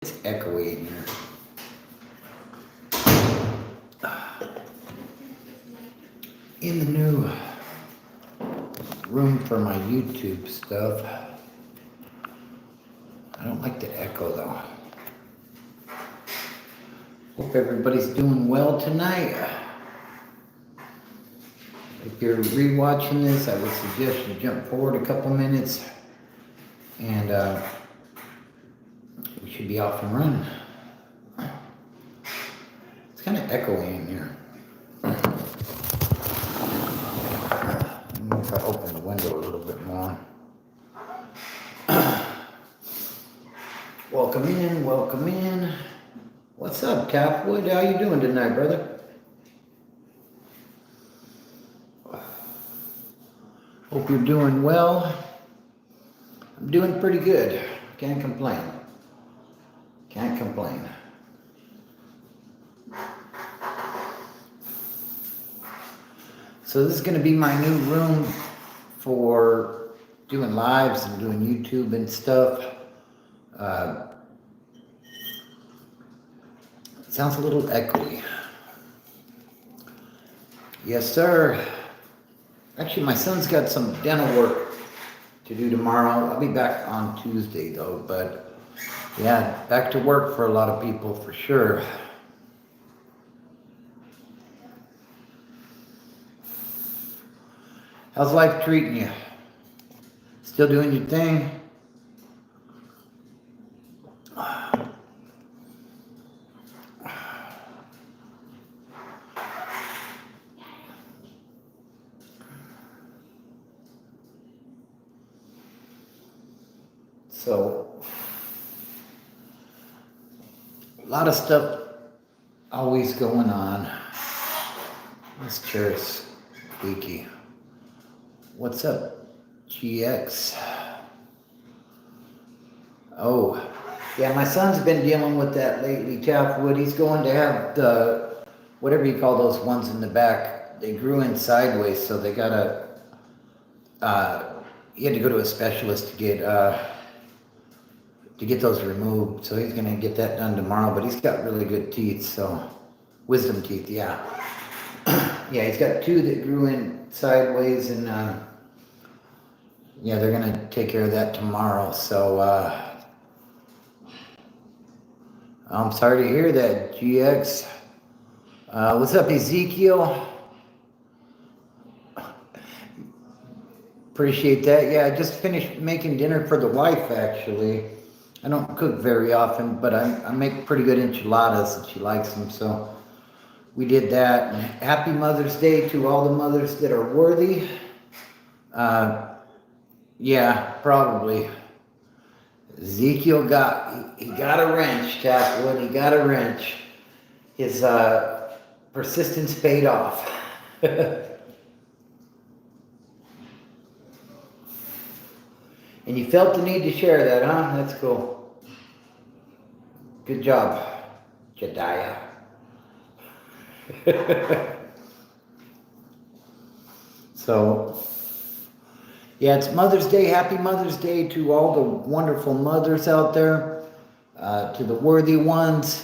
It's echoey in here. In the new room for my YouTube stuff, I don't like the echo though. Hope everybody's doing well tonight. If you're rewatching this, I would suggest you jump forward a couple minutes and we should be off and running. It's kind of echoey in here. If I open the window a little bit more. Welcome in, welcome in. What's up, Tapwood? How you doing tonight, brother? Hope you're doing well. I'm doing pretty good. Can't complain. Can't complain. So this is going to be my new room for doing lives and doing YouTube and stuff. It sounds a little echoey. Yes, sir. Actually, my son's got some dental work to do tomorrow. I'll be back on Tuesday, though. But, yeah, back to work for a lot of people, for sure. How's life treating you? Still doing your thing? So, a lot of stuff always going on. This chair's squeaky. What's up, GX? Oh, yeah, my son's been dealing with that lately, Tapwood. He's going to have the, whatever you call those ones in the back. They grew in sideways, so they gotta, he had to go to a specialist to get those removed. So he's gonna get that done tomorrow, but he's got really good teeth, so, wisdom teeth, yeah. Yeah, he's got two that grew in sideways, and yeah, they're gonna take care of that tomorrow. So I'm sorry to hear that, GX. What's up, Ezekiel? Appreciate that. Yeah, I just finished making dinner for the wife, actually. I don't cook very often, but I make pretty good enchiladas and she likes them, so we did that. And happy Mother's Day to all the mothers that are worthy. Yeah, probably. Ezekiel he got a wrench, Tapwood. He got a wrench. His persistence paid off. And you felt the need to share that, huh? That's cool. Good job, Jediah. So, yeah, it's Mother's Day. Happy Mother's Day to all the wonderful mothers out there, to the worthy ones.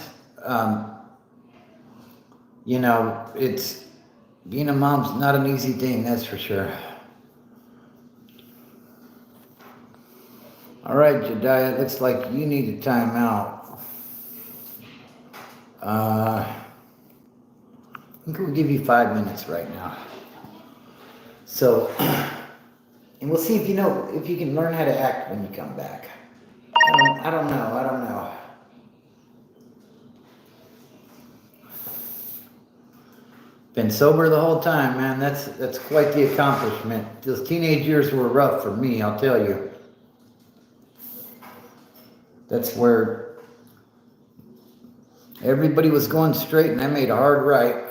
You know, being a mom's not an easy thing, that's for sure. All right, Jediah, it looks like you need a timeout. I think we'll give you 5 minutes right now. So, and we'll see if you can learn how to act when you come back. I don't know. Been sober the whole time, man. That's quite the accomplishment. Those teenage years were rough for me, I'll tell you. That's where everybody was going straight and I made a hard right.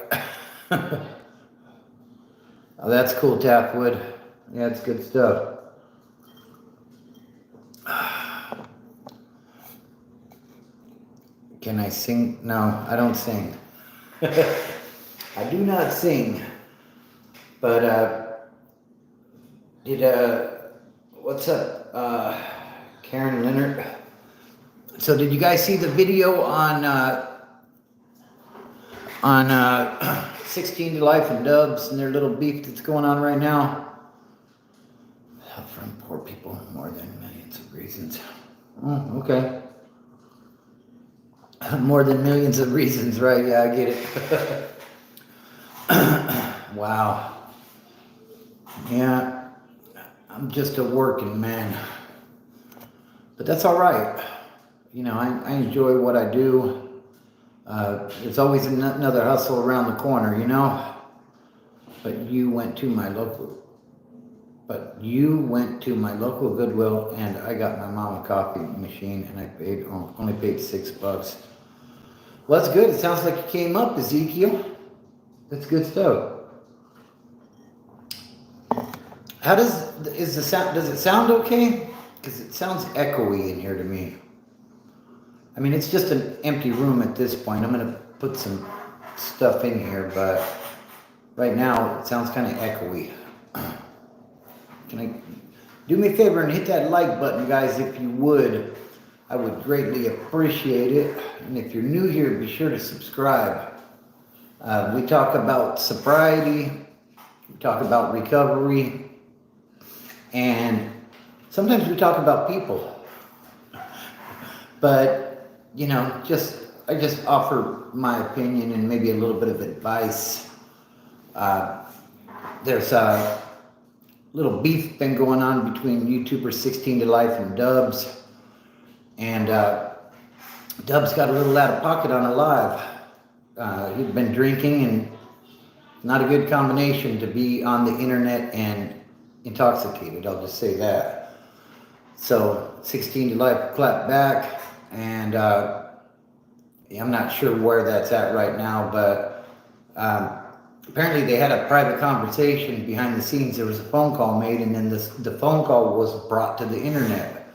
Oh, that's cool, Tapwood. Yeah, it's good stuff. Can I sing? No, I don't sing. I do not sing. But, what's up, Karen Leonard? So did you guys see the video on 16 to Life and Dubs and their little beef that's going on right now? Help from poor people, more than millions of reasons. Oh, okay. More than millions of reasons, right? Yeah, I get it. Wow. Yeah, I'm just a working man. But that's all right. You know, I enjoy what I do. There's always another hustle around the corner, you know? But you went to my local Goodwill, and I got my mom a coffee machine, and I only paid $6. Well, that's good. It sounds like you came up, Ezekiel. That's good stuff. Does it sound okay? Because it sounds echoey in here to me. I mean, it's just an empty room at this point. I'm going to put some stuff in here, but right now it sounds kind of echoey. Can I do me a favor and hit that like button, guys, if you would? I would greatly appreciate it. And if you're new here, be sure to subscribe. We talk about sobriety, we talk about recovery, and sometimes we talk about people. But, you know, I just offer my opinion and maybe a little bit of advice. There's a little beef been going on between YouTuber 16 to Life and Dubs. And Dubs got a little out of pocket on a live. He'd been drinking, and not a good combination to be on the internet and intoxicated, I'll just say that. So 16 to Life clapped back, and I'm not sure where that's at right now, but apparently they had a private conversation behind the scenes. There was a phone call made, and then the phone call was brought to the internet,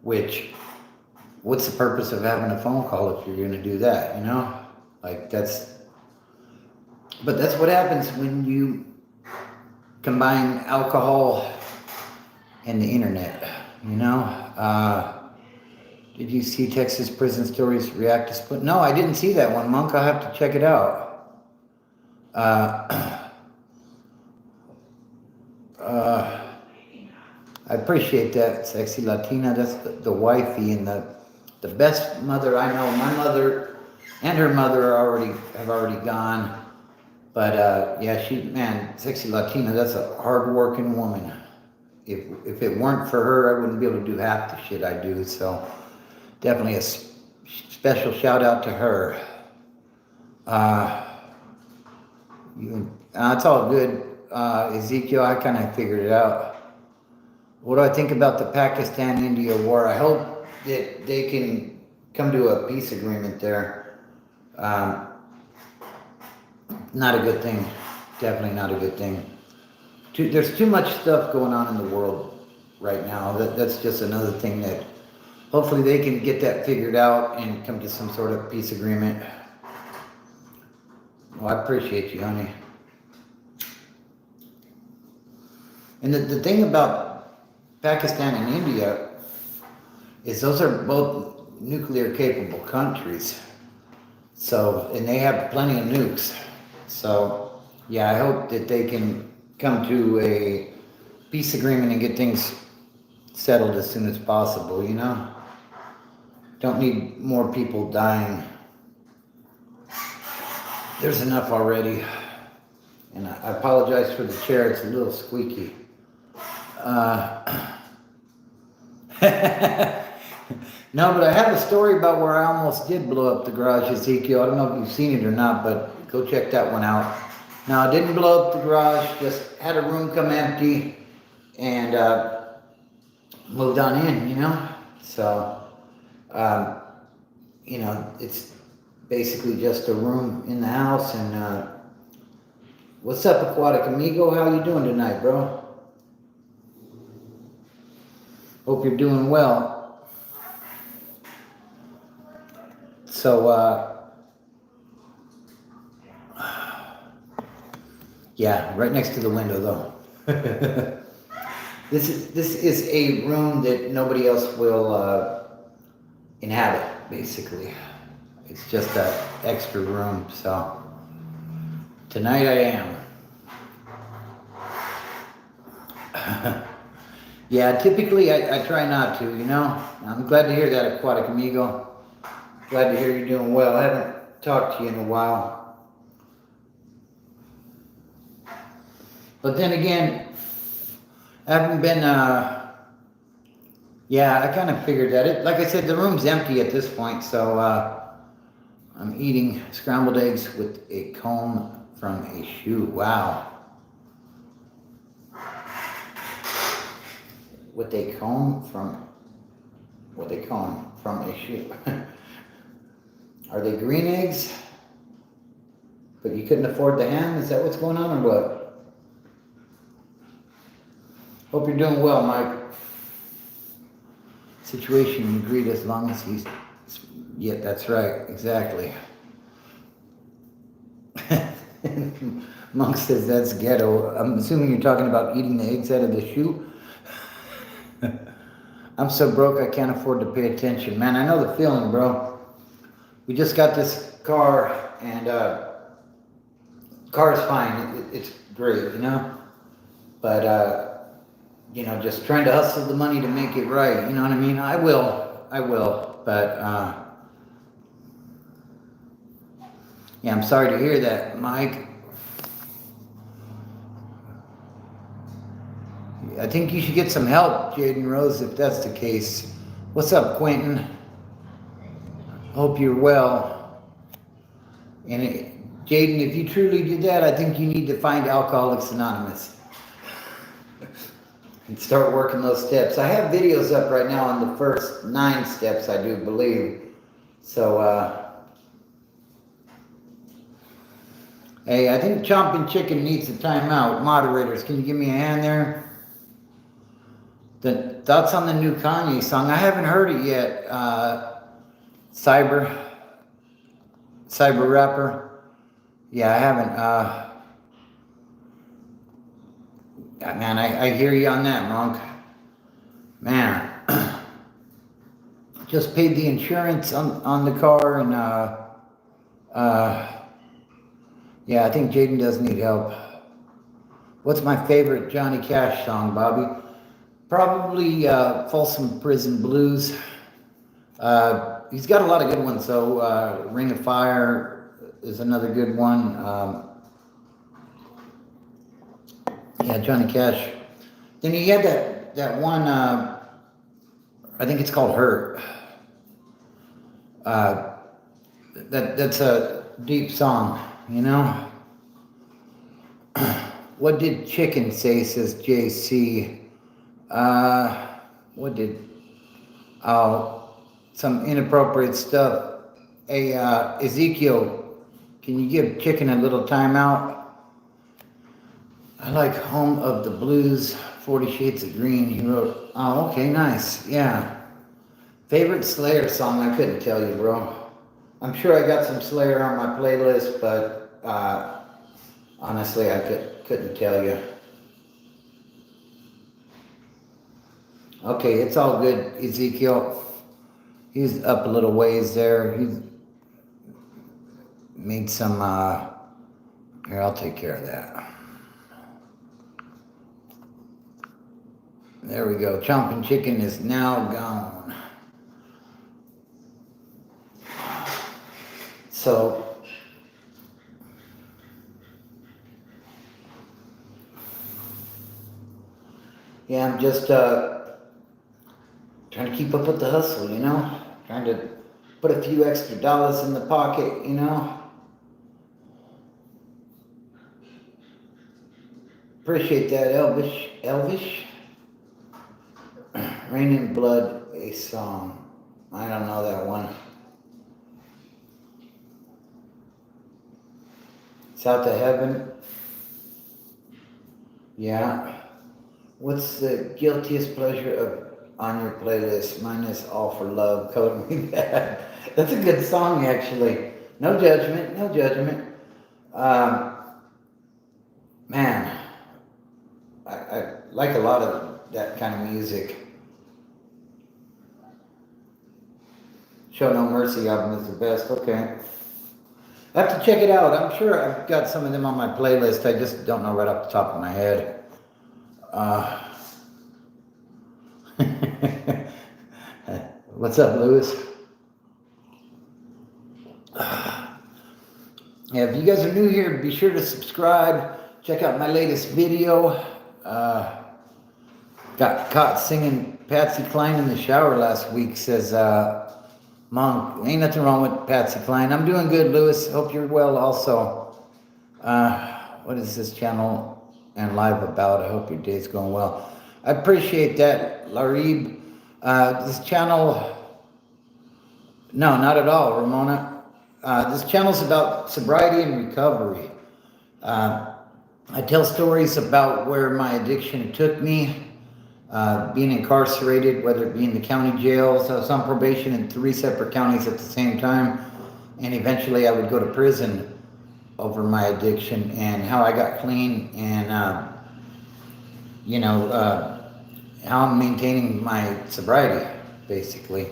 which, what's the purpose of having a phone call if you're going to do that, you know? Like, that's what happens when you combine alcohol and the internet, you know? Did you see Texas Prison Stories react to Split? No, I didn't see that one, Monk. I'll have to check it out. I appreciate that, Sexy Latina. That's the wifey and the best mother I know. My mother and her mother have already gone. But yeah, Sexy Latina, that's a hard-working woman. If it weren't for her, I wouldn't be able to do half the shit I do. So definitely a special shout out to her. It's all good, Ezekiel. I kind of figured it out. What do I think about the Pakistan-India war? I hope that they can come to a peace agreement there. Not a good thing. Definitely not a good thing. There's too much stuff going on in the world right now. That's just another thing that hopefully they can get that figured out and come to some sort of peace agreement. Well, I appreciate you, honey. And the thing about Pakistan and India is those are both nuclear capable countries. So, and they have plenty of nukes. So, yeah, I hope that they can come to a peace agreement and get things settled as soon as possible, you know? Don't need more people dying. There's enough already. And I apologize for the chair, it's a little squeaky. No, but I have a story about where I almost did blow up the garage, Ezekiel. I don't know if you've seen it or not, but go check that one out. Now, I didn't blow up the garage, just had a room come empty and moved on in, you know? So, you know, it's basically just a room in the house. And what's up, Aquatic Amigo? How you doing tonight, bro? Hope you're doing well. So, yeah, right next to the window, though. This is a room that nobody else will inhabit, basically. It's just an extra room, so tonight I am. Yeah, typically I try not to, you know. I'm glad to hear that, Aquatic Amigo. Glad to hear you're doing well. I haven't talked to you in a while. But then again, I haven't been, yeah, I kind of figured that. Like I said, the room's empty at this point, so I'm eating scrambled eggs with a comb from a shoe. Wow. With a comb from a shoe. Are they green eggs? But you couldn't afford the ham? Is that what's going on or what? Hope you're doing well, Mike. Situation agreed as long as he's... Yeah, that's right. Exactly. Monk says that's ghetto. I'm assuming you're talking about eating the eggs out of the shoe? I'm so broke I can't afford to pay attention. Man, I know the feeling, bro. We just got this car, and car's fine. It's great, you know? But, you know, just trying to hustle the money to make it right. You know what I mean? I will. But, yeah, I'm sorry to hear that, Mike. I think you should get some help, Jaden Rose, if that's the case. What's up, Quentin? Hope you're well. And Jaden, if you truly did that, I think you need to find Alcoholics Anonymous and start working those steps. I have videos up right now on the first 9 steps, I do believe. So, hey, I think Chomping Chicken needs a timeout. Moderators, can you give me a hand there? The thoughts on the new Kanye song? I haven't heard it yet. Cyber rapper. Yeah, I haven't. Man, I hear you on that, Monk. Man, just paid the insurance on the car, and yeah, I think Jaden does need help. What's my favorite Johnny Cash song, Bobby? Probably Folsom Prison Blues. He's got a lot of good ones, though. Ring of Fire is another good one. Yeah, Johnny Cash. Then he had that one, I think it's called Hurt. That's a deep song, you know? What did Chicken say, says JC? What did... Oh, some inappropriate stuff. Hey, Ezekiel, can you give Chicken a little timeout? I like Home of the Blues, 40 Shades of Green. He wrote, oh, okay, nice. Yeah. Favorite Slayer song, I couldn't tell you, bro. I'm sure I got some Slayer on my playlist, but honestly, I couldn't tell you. Okay, it's all good, Ezekiel. He's up a little ways there. He's made some, here, I'll take care of that. There we go. Chomping Chicken is now gone. So, yeah, I'm just trying to keep up with the hustle, you know? Trying to put a few extra dollars in the pocket, you know? Appreciate that, Elvish. Rain in Blood, a song. I don't know that one. South of Heaven. Yeah. What's the guiltiest pleasure of on your playlist? Mine is All for Love, Code Me Bad. That's a good song, actually. No judgment, no judgment. Man, I like a lot of that kind of music. Show No Mercy album is the best. Okay. I have to check it out. I'm sure I've got some of them on my playlist. I just don't know right off the top of my head. What's up, Lewis? Yeah, if you guys are new here, be sure to subscribe. Check out my latest video. Got caught singing Patsy Cline in the shower last week, says Monk. Ain't nothing wrong with Patsy Cline. I'm doing good, Lewis. Hope you're well also. What is this channel and live about? I hope your day's going well. I appreciate that, Larib. This channel, no, not at all, Ramona. This channel's about sobriety and recovery. I tell stories about where my addiction took me, being incarcerated, whether it be in the county jails. I was on probation in 3 separate counties at the same time, and eventually I would go to prison over my addiction and how I got clean and, how I'm maintaining my sobriety, basically.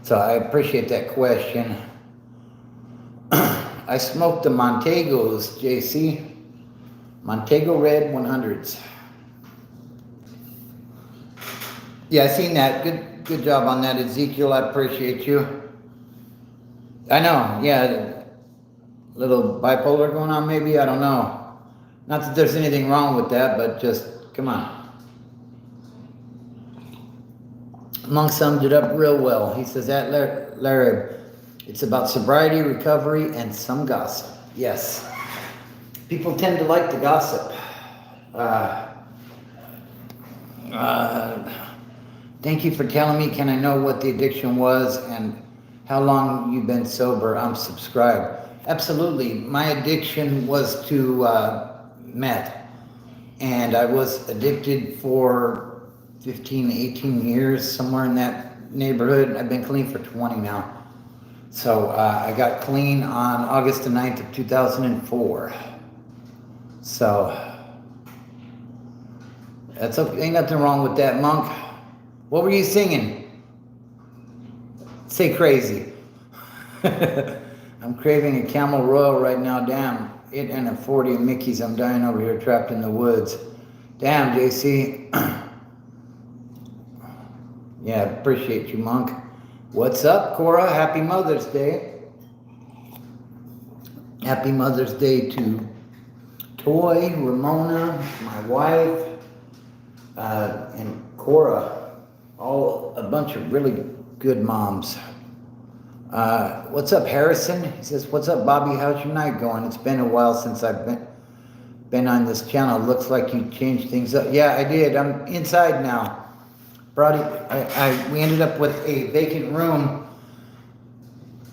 So I appreciate that question. I smoked the Montegos, JC. Montego Red 100s. Yeah, I seen that. Good job on that, Ezekiel. I appreciate you. I know, yeah. Little bipolar going on, maybe? I don't know. Not that there's anything wrong with that, but just, come on. Monk summed it up real well. He says that, Larry, it's about sobriety, recovery, and some gossip. Yes. People tend to like the gossip. Thank you for telling me. Can I know what the addiction was and how long you've been sober? I'm subscribed. Absolutely. My addiction was to meth. And I was addicted for 15, 18 years, somewhere in that neighborhood. I've been clean for 20 now. So I got clean on August the 9th of 2004. So that's okay. Ain't nothing wrong with that, Monk. What were you singing? Say crazy. I'm craving a Camel Royal right now. Damn, it and a 40 Mickey's. I'm dying over here trapped in the woods. Damn, JC. Yeah, appreciate you, Monk. What's up, Cora? Happy Mother's Day. Happy Mother's Day to Toy, Ramona, my wife, and Cora. All a bunch of really good moms. What's up, Harrison? He says, what's up, Bobby? How's your night going? It's been a while since I've been on this channel. Looks like you changed things up. Yeah, I did. I'm inside now. We ended up with a vacant room.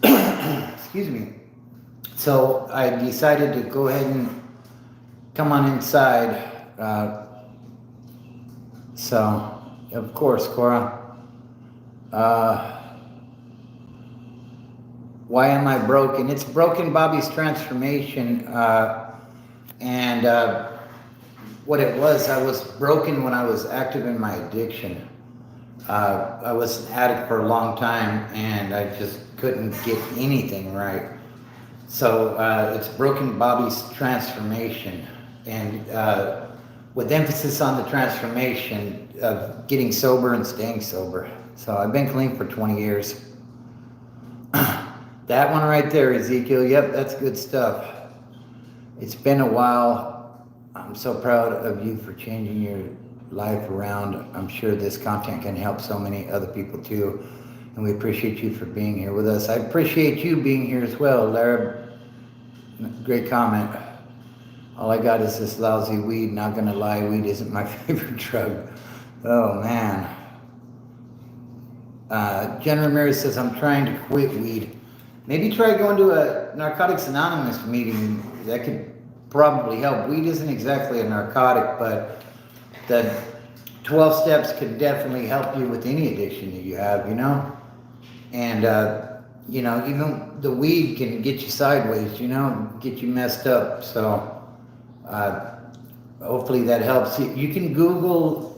Excuse me. So I decided to go ahead and come on inside. So, of course, Cora. Why am I broken? It's broken Bobby's transformation. What it was, I was broken when I was active in my addiction. I was an addict for a long time and I just couldn't get anything right. So it's broken Bobby's transformation, and with emphasis on the transformation of getting sober and staying sober. So I've been clean for 20 years. That one right there, Ezekiel. Yep, that's good stuff. It's been a while. I'm so proud of you for changing your life around. I'm sure this content can help so many other people too. And we appreciate you for being here with us. I appreciate you being here as well, Larry. Great comment. All I got is this lousy weed. Not gonna lie, weed isn't my favorite drug. Oh man. Jen Ramirez says, I'm trying to quit weed. Maybe try going to a Narcotics Anonymous meeting. That could probably help. Weed isn't exactly a narcotic, but the 12 steps could definitely help you with any addiction that you have, you know? And, even the weed can get you sideways, get you messed up. So, hopefully that helps. You can Google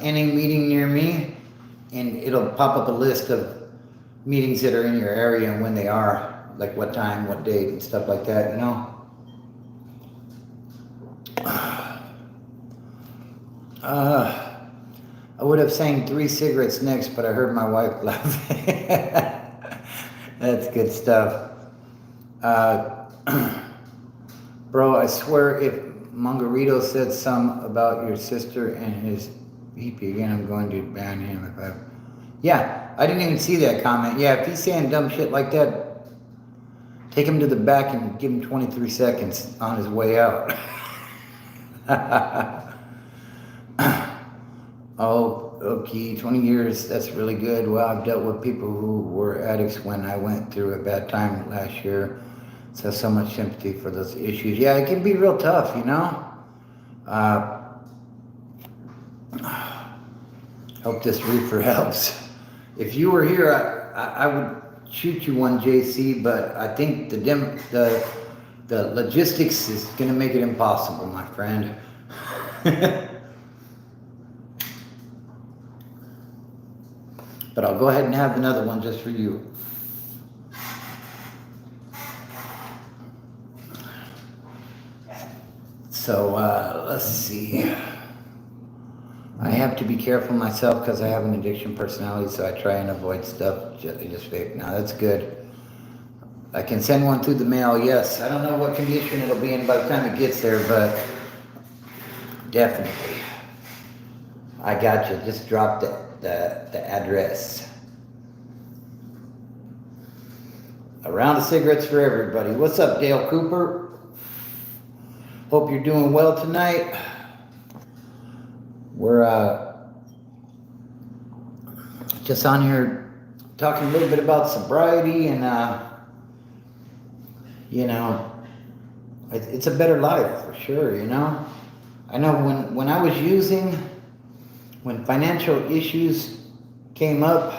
any meeting near me, and it'll pop up a list of meetings that are in your area and when they are, like what time, what date, and stuff like that, you know? I would have sang 3 cigarettes next, but I heard my wife laughing. That's good stuff. Bro, I swear if Mongarito said some about your sister and his EP again, I'm going to ban him if I... Yeah, I didn't even see that comment. Yeah, if he's saying dumb shit like that, take him to the back and give him 23 seconds on his way out. Oh, okay, 20 years, that's really good. Well, I've dealt with people who were addicts when I went through a bad time last year. So much sympathy for those issues. Yeah, it can be real tough, you know? Hope this reefer helps. If you were here, I would shoot you one, JC, but I think the logistics is going to make it impossible, my friend. But I'll go ahead and have another one just for you. So, let's see. I have to be careful myself because I have an addiction personality, so I try and avoid stuff just fake. Now, that's good. I can send one through the mail, yes. I don't know what condition it'll be in by the time it gets there, but definitely. I got you. Just drop the address. A round of cigarettes for everybody. What's up, Dale Cooper? Hope you're doing well tonight. We're just on here talking a little bit about sobriety and you know, it's a better life for sure, you know. I know when I was using, when financial issues came up,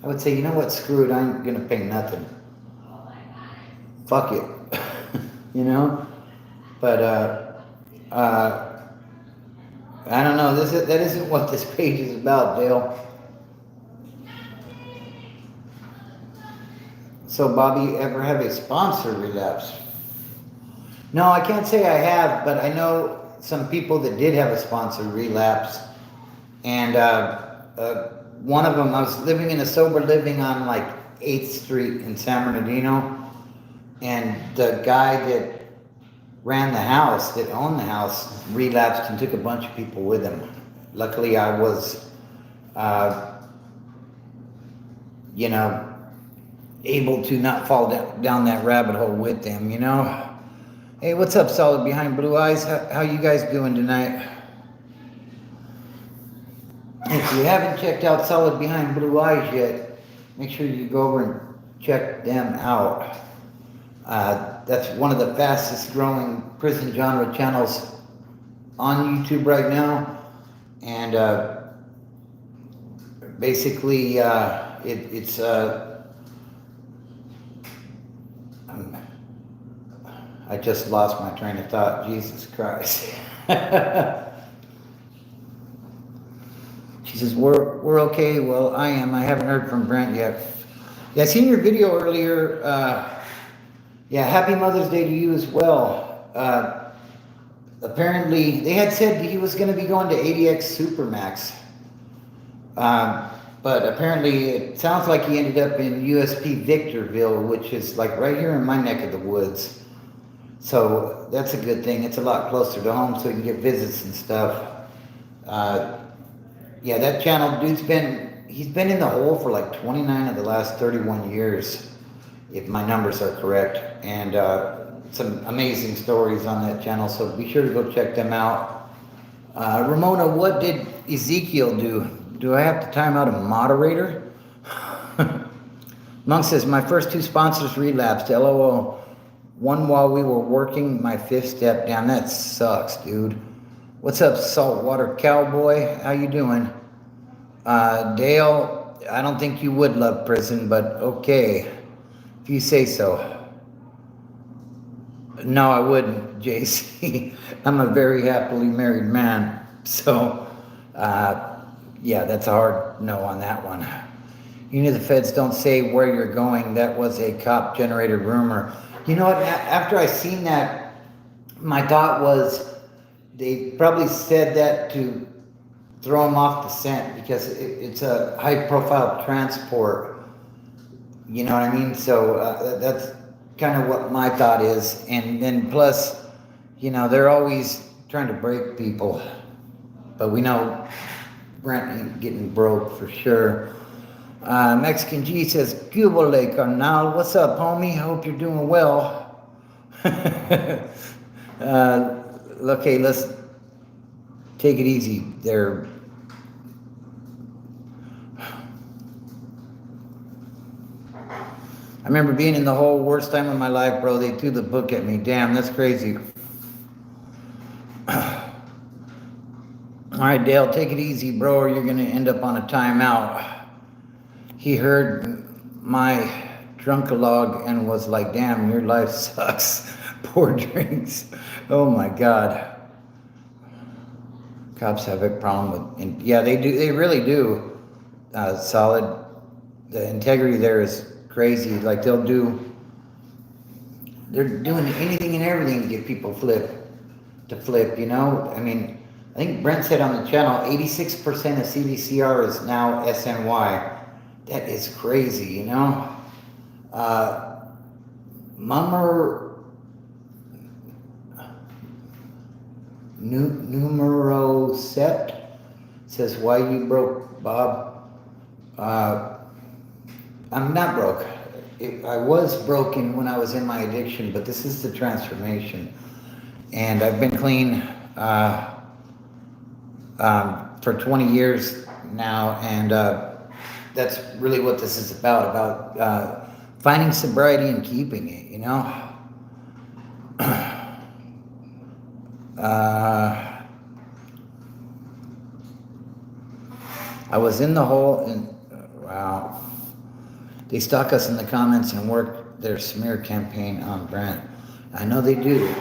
I would say, you know what, screw it, I ain't gonna pay nothing. Fuck it. You know? But I don't know, that isn't what this page is about, Dale. So Bobby, ever have a sponsor relapse? No, I can't say I have, but I know some people that did have a sponsor relapse. And one of them, I was living in a sober living on like 8th Street in San Bernardino. And the guy that ran the house, that owned the house, relapsed and took a bunch of people with him. Luckily, I was, you know, able to not fall down that rabbit hole with them, you know. Hey, what's up, Solid Behind Blue Eyes? How you guys doing tonight? If you haven't checked out Solid Behind Blue Eyes yet, make sure you go over and check them out. That's one of the fastest growing prison genre channels on YouTube right now. And basically, it's I just lost my train of thought. Jesus Christ. She says, we're okay. Well, I am. I haven't heard from Brent yet. Yeah, I seen your video earlier. Yeah, happy Mother's Day to you as well. Apparently, they had said he was going to be going to ADX Supermax. But apparently, it sounds like he ended up in USP Victorville, which is like right here in my neck of the woods. So that's a good thing. It's a lot closer to home, so you can get visits and stuff. Yeah, that channel, he's been in the hole for like 29 of the last 31 years, if my numbers are correct. And some amazing stories on that channel, so be sure to go check them out. Ramona, what did Ezekiel do? Do I have to time out a moderator? Monk says, my first 2 sponsors relapsed, LOL. One while we were working my 5th step down. That sucks, dude. What's up, Saltwater Cowboy? How you doing? Dale, I don't think you would love prison, but okay, if you say so. No, I wouldn't, JC. I'm a very happily married man. So, yeah, that's a hard no on that one. You know the feds don't say where you're going. That was a cop-generated rumor. You know what? After I seen that, my thought was they probably said that to throw him off the scent because it's a high-profile transport. You know what I mean? So that's kind of what my thought is. And then plus, you know, they're always trying to break people. But we know Brent ain't getting broke for sure. Mexican G says, Cubole, carnal. What's up, homie? Hope you're doing well. Okay, let's take it easy there. I remember being in the whole worst time of my life, bro. They threw the book at me. Damn, that's crazy. All right, Dale, take it easy, bro, or you're going to end up on a timeout. He heard my drunkalog and was like, damn, your life sucks. Poor drinks. Oh, my God. Cops have a problem with, and yeah, they do. They really do. Solid. The integrity there is crazy. Like they're doing anything and everything to get people to flip, you know? I mean, I think Brent said on the channel, 86% of CDCR is now SNY. That is crazy, you know? Numero set says, why you broke, Bob? I'm not broke. I was broken when I was in my addiction, but this is the transformation. And I've been clean for 20 years now, and that's really what this is about finding sobriety and keeping it, you know? I was in the hole, and wow. They stalk us in the comments and work their smear campaign on Brent. I know they do.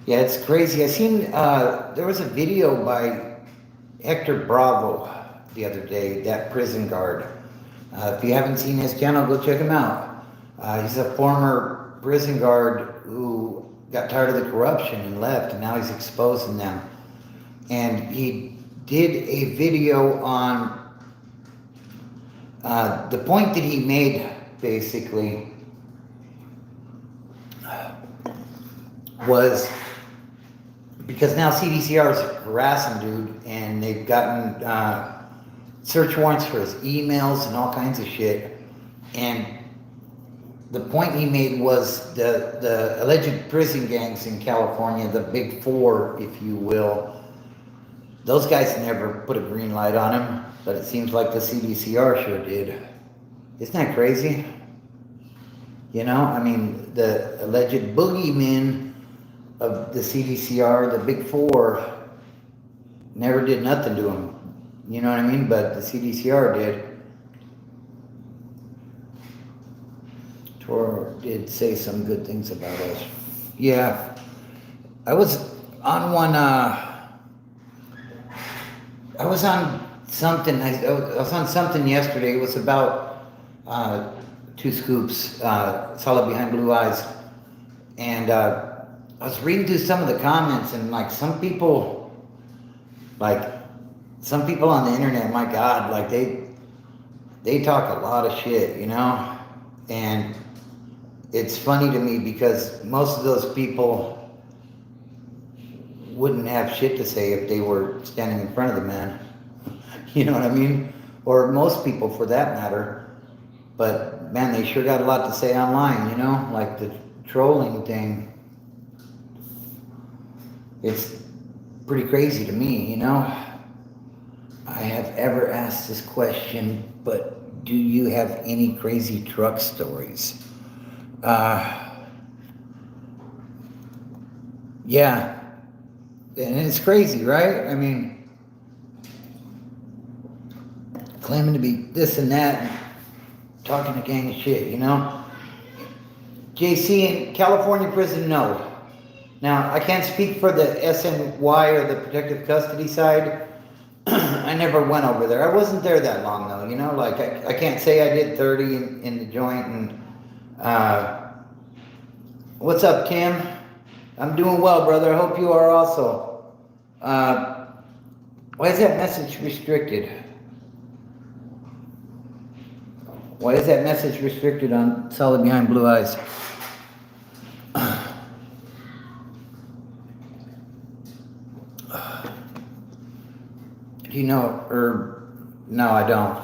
Yeah, it's crazy. I seen, there was a video by Hector Bravo the other day, that prison guard. If you haven't seen his channel, go check him out. He's a former prison guard who got tired of the corruption and left, and now he's exposing them. And he did a video on the point that he made, basically, was because now CDCR is harassing dude, and they've gotten search warrants for his emails and all kinds of shit. And the point he made was the alleged prison gangs in California, the big four, if you will, those guys never put a green light on him, but it seems like the CDCR sure did. Isn't that crazy? You know, I mean, the alleged boogeymen of the CDCR, the big four, never did nothing to him. You know what I mean? But the CDCR did. Tor did say some good things about us. Yeah. I was on one, I was on something, I was on something yesterday. It was about Two Scoops, Solid Behind Blue Eyes. And I was reading through some of the comments, and like some people on the internet, my God, like they talk a lot of shit, you know? And it's funny to me because most of those people wouldn't have shit to say if they were standing in front of the man. You know what I mean? Or most people for that matter. But man, they sure got a lot to say online, you know? Like the trolling thing. It's pretty crazy to me, you know? I have ever asked this question, but do you have any crazy truck stories? Yeah. And it's crazy, right? I mean, claiming to be this and that, and talking a gang of shit, you know? JC in California prison, no. Now, I can't speak for the SNY or the protective custody side. I never went over there. I wasn't there that long though, you know, like I can't say I did 30 in the joint. And what's up, Kim? I'm doing well, brother. I hope you are also. Why is that message restricted? Why is that message restricted on Solid Behind Blue Eyes? Do you know, or no, I don't.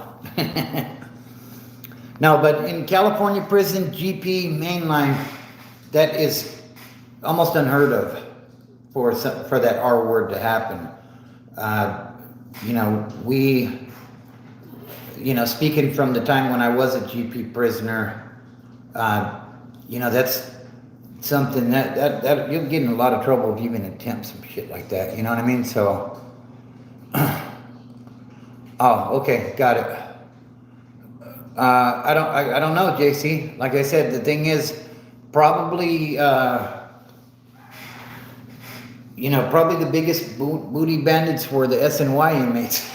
No, but in California prison, GP mainline, that is almost unheard of for that R word to happen. You know, speaking from the time when I was a GP prisoner, you know, that's something that you'll get in a lot of trouble if you even attempt some shit like that. You know what I mean? So, oh, okay, got it. I don't know, JC. Like I said, the thing is, probably, you know, probably the biggest booty bandits were the SNY inmates.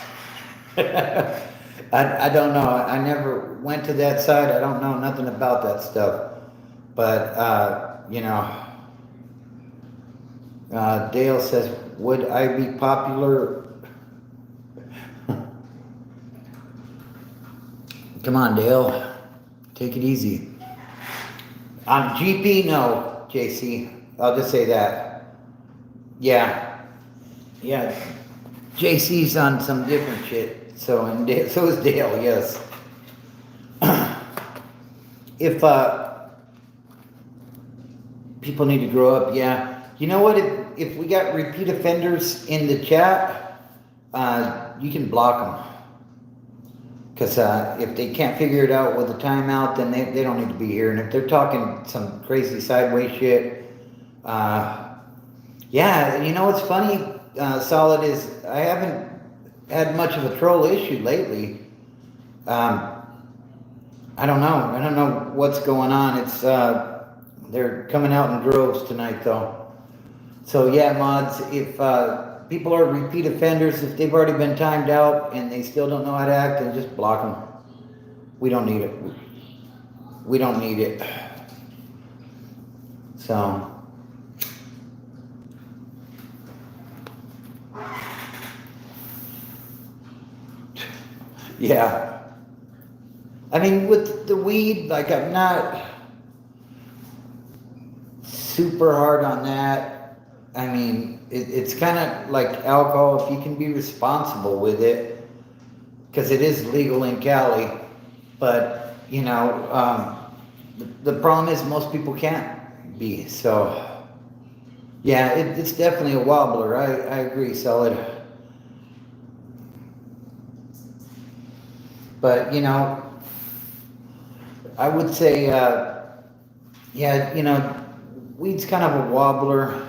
I don't know. I never went to that side. I don't know nothing about that stuff. But, you know, Dale says, would I be popular? Come on, Dale. Take it easy. On GP, no, JC. I'll just say that. Yeah. Yeah. JC's on some different shit. So is Dale, yes. If people need to grow up, yeah. You know what? If we got repeat offenders in the chat, you can block them. Because if they can't figure it out with a timeout, then they don't need to be here. And if they're talking some crazy sideways shit, yeah, you know what's funny, Solid, is I haven't had much of a troll issue lately. I don't know what's going on. It's they're coming out in droves tonight, though. So yeah, mods, if people are repeat offenders, if they've already been timed out and they still don't know how to act, then just block them. We don't need it. We don't need it. So. Yeah. I mean, with the weed, like, I'm not super hard on that. I mean, it's kind of like alcohol, if you can be responsible with it, because it is legal in Cali. But, you know, the problem is most people can't be. So, yeah, it's definitely a wobbler. I agree, Solid. But, you know, I would say, yeah, you know, weed's kind of a wobbler.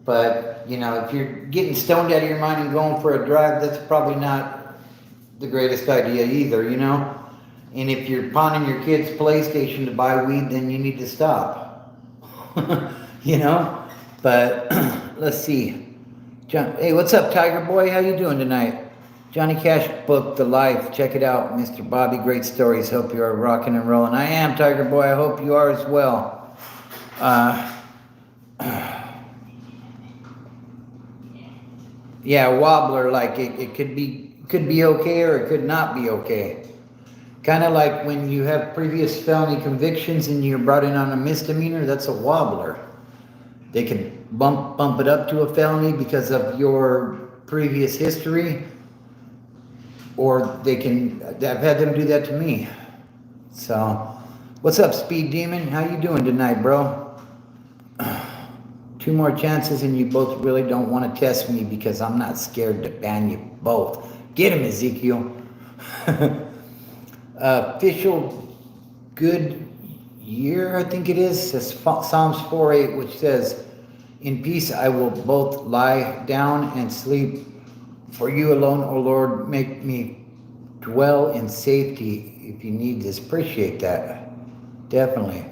But, you know, if you're getting stoned out of your mind and going for a drive, that's probably not the greatest idea either, you know? And if you're pawning your kid's PlayStation to buy weed, then you need to stop. You know? But, let's see. John, hey, what's up, Tiger Boy? How you doing tonight? Johnny Cash book, The Life. Check it out, Mr. Bobby. Great stories. Hope you are rocking and rolling. I am, Tiger Boy. I hope you are as well. Yeah, wobbler, like it could be okay or it could not be okay. Kind of like when you have previous felony convictions and you're brought in on a misdemeanor, that's a wobbler. They can bump it up to a felony because of your previous history, or they can, I've had them do that to me. So, what's up, Speed Demon? How you doing tonight, bro? 2 more chances and you both really don't want to test me because I'm not scared to ban you both. Get him, Ezekiel. Official good year, I think it is. It's Psalms 4:8, which says, in peace I will both lie down and sleep. For you alone, O Lord, make me dwell in safety. If you need this, appreciate that. Definitely.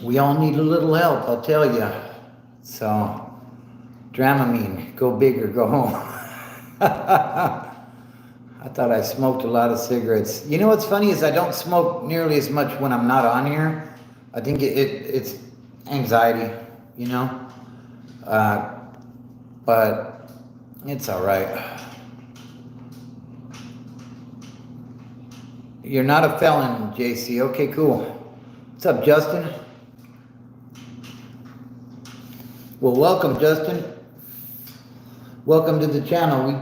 We all need a little help, I'll tell you. So, Dramamine, go big or go home. I thought I smoked a lot of cigarettes. You know what's funny is I don't smoke nearly as much when I'm not on here. I think it's anxiety, you know? But it's all right. You're not a felon, JC. Okay, cool. What's up, Justin? Well, welcome, Justin. Welcome to the channel. We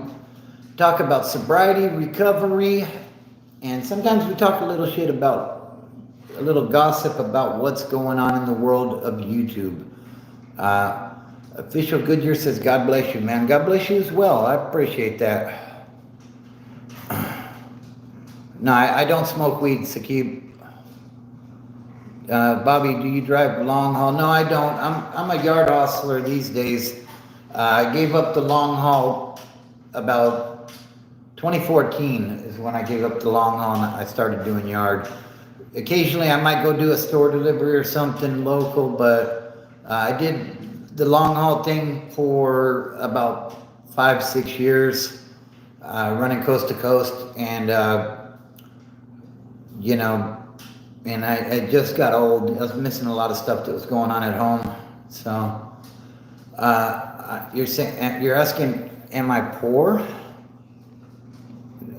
talk about sobriety, recovery, and sometimes we talk a little shit about, a little gossip about what's going on in the world of YouTube. Official Goodyear says, God bless you, man. God bless you as well. I appreciate that. No, I don't smoke weed, Sakib. Bobby, do you drive long haul? No, I don't. I'm a yard hustler these days. I gave up the long haul about 2014 is when I gave up the long haul and I started doing yard. Occasionally I might go do a store delivery or something local, but I did the long haul thing for about 5-6 years, running coast to coast, and you know, and I just got old. I was missing a lot of stuff that was going on at home. So you're asking, am I poor?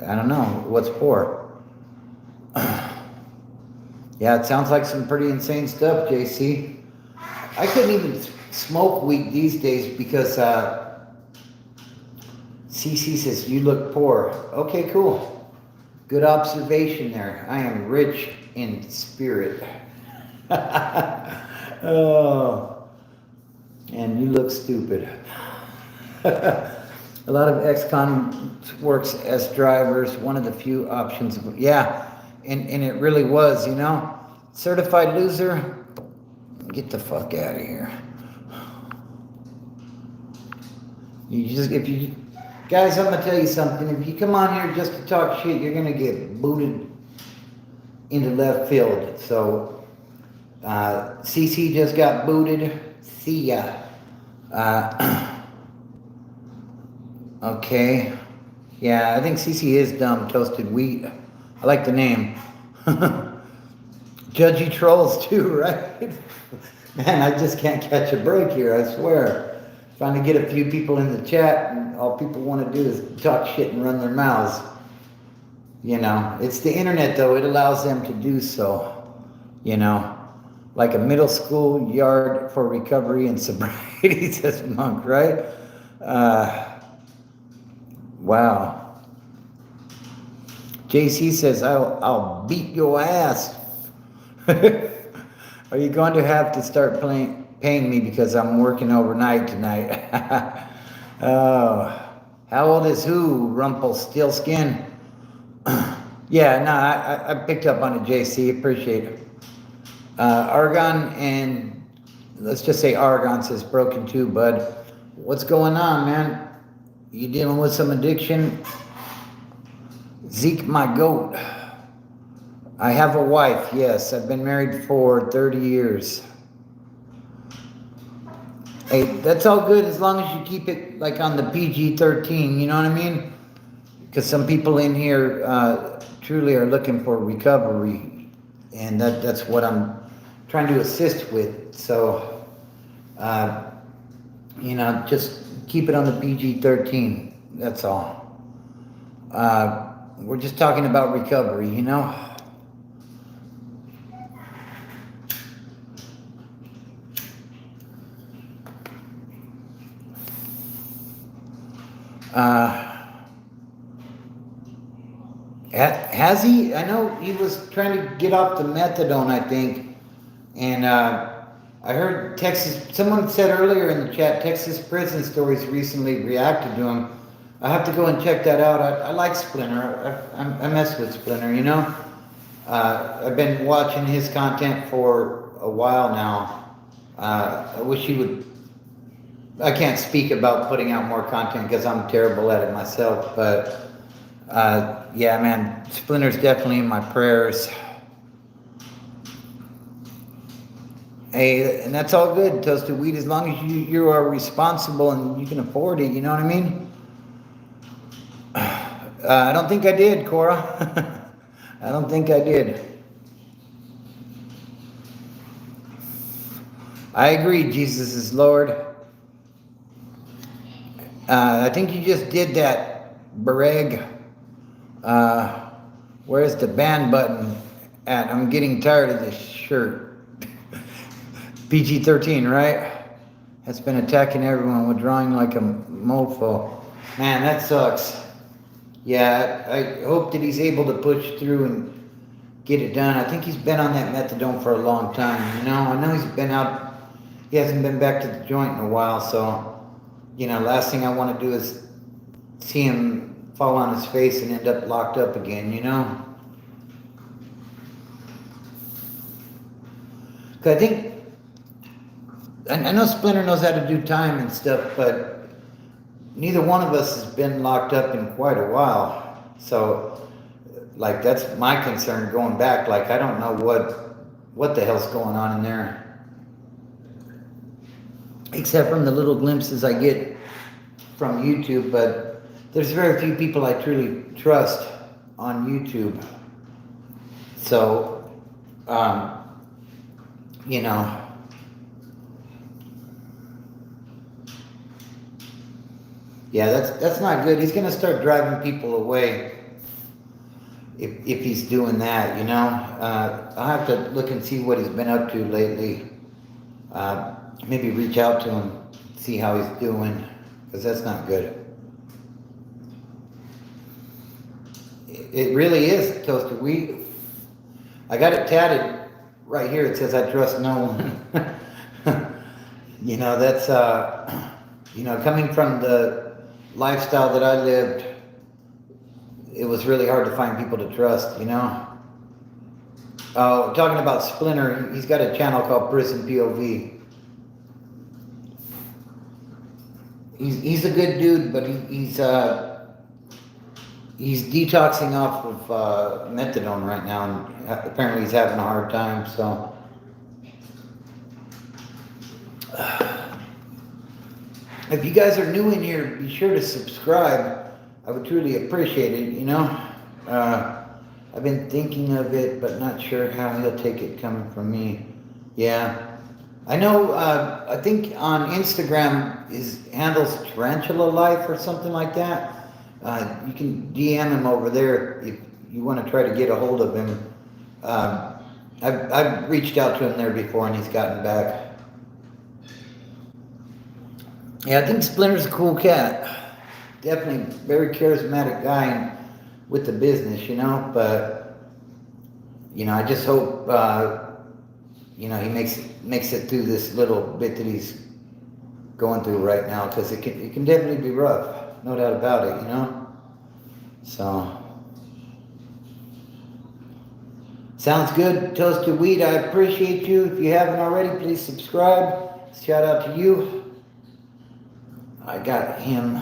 I don't know. What's poor? Yeah, it sounds like some pretty insane stuff, JC. I couldn't even smoke weed these days because CC says, you look poor. Okay, cool. Good observation there. I am rich in spirit. Oh, and you look stupid. A lot of ex-con works as drivers, one of the few options. Yeah, and it really was, you know. Certified loser, get the fuck out of here. Guys, I'm gonna tell you something. If you come on here just to talk shit, you're gonna get booted into left field. So, CC just got booted. See ya. Okay. Yeah, I think CC is dumb. Toasted wheat. I like the name. Judgy trolls too, right? Man, I just can't catch a break here, I swear. Trying to get a few people in the chat, and all people want to do is talk shit and run their mouths. You know, it's the internet though, it allows them to do so. You know, like a middle school yard for recovery and sobriety, says Monk, right? Wow. JC says, I'll beat your ass. Are you going to have to start paying me because I'm working overnight tonight? Oh, how old is who? Rumpelstiltskin. Yeah, no, I picked up on it, JC. Appreciate it. Argon and let's just say Argon says broken too, bud. What's going on, man? You dealing with some addiction? Zeke, my goat. I have a wife, yes. I've been married for 30 years. Hey, that's all good as long as you keep it like on the PG-13, you know what I mean? Because some people in here truly are looking for recovery, and that's what I'm trying to assist with. So, you know, just keep it on the PG-13, that's all. We're just talking about recovery, you know? Has he? I know he was trying to get off the methadone, I think. And I heard someone said earlier in the chat, Texas Prison Stories recently reacted to him. I have to go and check that out. I like Splinter. I mess with Splinter, you know? I've been watching his content for a while now. I wish he would. I can't speak about putting out more content because I'm terrible at it myself, but yeah, man, Splinter's definitely in my prayers. Hey, and that's all good, Toasted Wheat, as long as you are responsible and you can afford it, you know what I mean? I don't think I did, Cora. I don't think I did. I agree, Jesus is Lord. I think you just did that, Bereg. Where's the ban button at? I'm getting tired of this shirt. PG-13, right? That's been attacking everyone, withdrawing like a mofo. Man, that sucks. Yeah, I hope that he's able to push through and get it done. I think he's been on that methadone for a long time, you know? I know he's been out, he hasn't been back to the joint in a while, so, you know, last thing I want to do is see him fall on his face and end up locked up again, you know? Because I think, I know Splinter knows how to do time and stuff, but neither one of us has been locked up in quite a while. So, like, that's my concern going back. Like, I don't know what the hell's going on in there. Except from the little glimpses I get from YouTube, but there's very few people I truly trust on YouTube. So, you know, yeah, that's not good. He's gonna start driving people away if he's doing that, you know. I'll have to look and see what he's been up to lately. Maybe reach out to him, see how he's doing, because that's not good. It really is, Toaster. I got it tatted right here. It says, "I trust no one." You know, that's you know, coming from the lifestyle that I lived, it was really hard to find people to trust, you know. Talking about Splinter, he's got a channel called Prison POV. He's a good dude, but he's detoxing off of methadone right now, and apparently he's having a hard time. So, if you guys are new in here, be sure to subscribe. I would truly appreciate it, you know. I've been thinking of it, but not sure how he'll take it coming from me. Yeah. I know, I think on Instagram his handle's Tarantula Life or something like that. You can DM him over there if you want to try to get a hold of him. I've reached out to him there before and he's gotten back. Yeah, I think Splinter's a cool cat. Definitely very charismatic guy and with the business, you know. But you know, I just hope you know, he makes it through this little bit that he's going through right now, because it can definitely be rough, no doubt about it, you know. So, sounds good, Toasted Weed. I appreciate you. If you haven't already, please subscribe. Shout out to you. I got him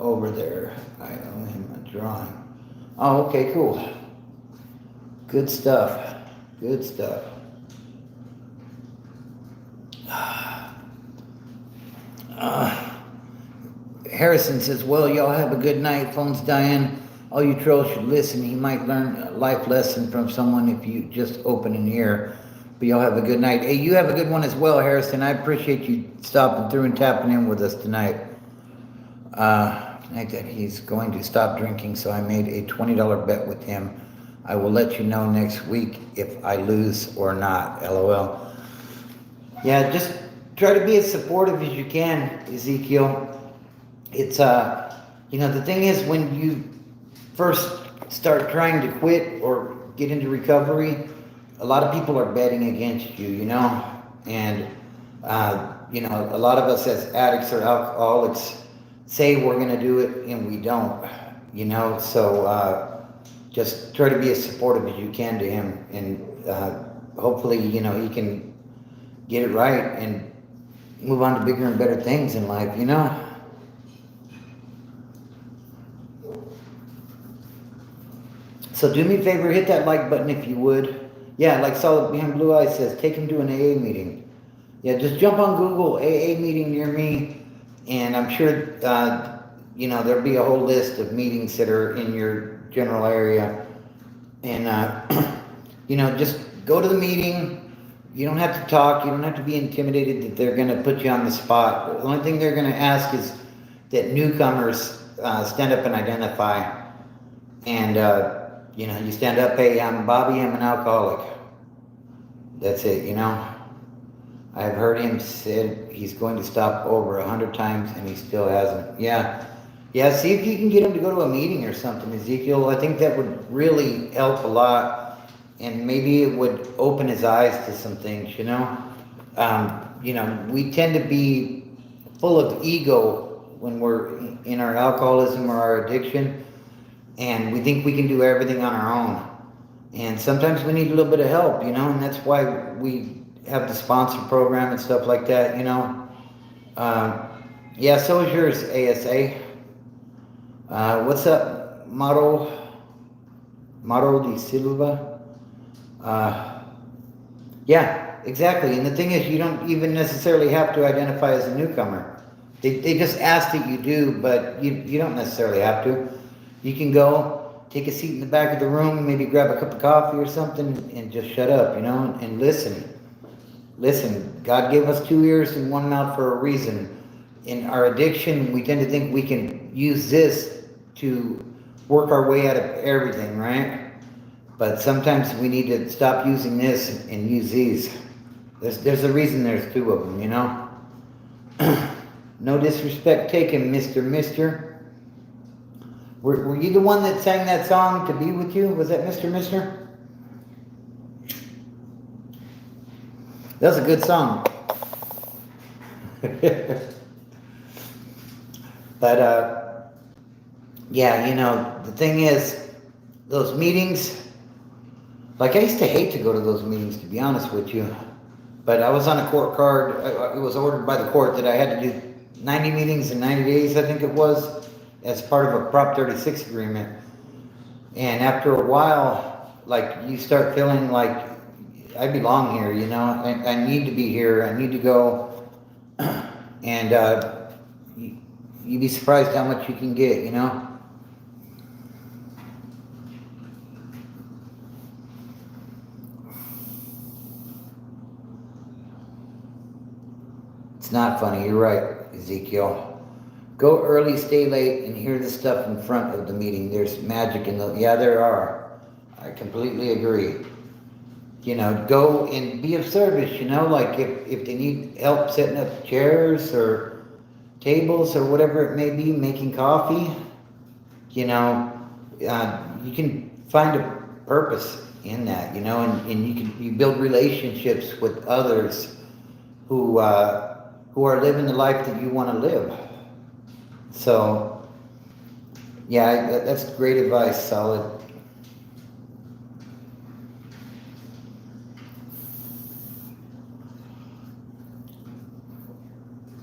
over there. I owe him a drawing. Oh, okay, cool. Good stuff. Good stuff. Harrison says, well, y'all have a good night. Phone's dying. All you trolls should listen. He might learn a life lesson from someone if you just open an ear. But y'all have a good night. Hey, you have a good one as well, Harrison. I appreciate you stopping through and tapping in with us tonight. Tonight that he's going to stop drinking, so I made a $20 bet with him. I will let you know next week if I lose or not. LOL. Yeah, just try to be as supportive as you can, Ezekiel. It's you know, the thing is, when you first start trying to quit or get into recovery, a lot of people are betting against you, you know. And you know, a lot of us as addicts or alcoholics say we're going to do it and we don't, you know. So just try to be as supportive as you can to him, and hopefully, you know, he can get it right and move on to bigger and better things in life, you know. So do me a favor, hit that like button if you would. Yeah, like Solid Behind Blue Eyes says, take him to an AA meeting. Yeah, just jump on Google, AA meeting near me, and I'm sure there'll be a whole list of meetings that are in your general area. And, just go to the meeting. You don't have to talk. You don't have to be intimidated that they're going to put you on the spot. The only thing they're going to ask is that newcomers stand up and identify. And, you stand up, hey, I'm Bobby, I'm an alcoholic. That's it, I've heard him said he's going to stop over 100 times and he still hasn't. Yeah, see if you can get him to go to a meeting or something, Ezekiel. I think that would really help a lot. And maybe it would open his eyes to some things, we tend to be full of ego when we're in our alcoholism or our addiction, and we think we can do everything on our own. And sometimes we need a little bit of help, and that's why we have the sponsor program and stuff like that, so is yours, ASA. What's up, Maro de Silva? Yeah, exactly. And the thing is, you don't even necessarily have to identify as a newcomer. They just ask that you do, but you don't necessarily have to. You can go, take a seat in the back of the room, maybe grab a cup of coffee or something, and just shut up, and listen. Listen, God gave us 2 ears and 1 mouth for a reason. In our addiction, we tend to think we can use this to work our way out of everything, right? But sometimes we need to stop using this and use these. There's a reason there's 2 of them, No disrespect taken, Mister. Were you the one that sang that song, To Be With You? Was that Mister? That was a good song. But, the thing is, those meetings, like I used to hate to go to those meetings, to be honest with you. But I was on a court card. It was ordered by the court that I had to do 90 meetings in 90 days, I think it was, as part of a Prop 36 agreement. And after a while, like, you start feeling like, I belong here, I need to be here, I need to go. And you'd be surprised how much you can get, It's not funny, you're right, Ezekiel. Go early, stay late, and hear the stuff in front of the meeting. There's magic in the... Yeah, there are. I completely agree. Go and be of service, like if they need help setting up chairs or tables or whatever it may be, making coffee, you can find a purpose in that, and you build relationships with others who are living the life that you want to live. So, yeah, that's great advice, Solid.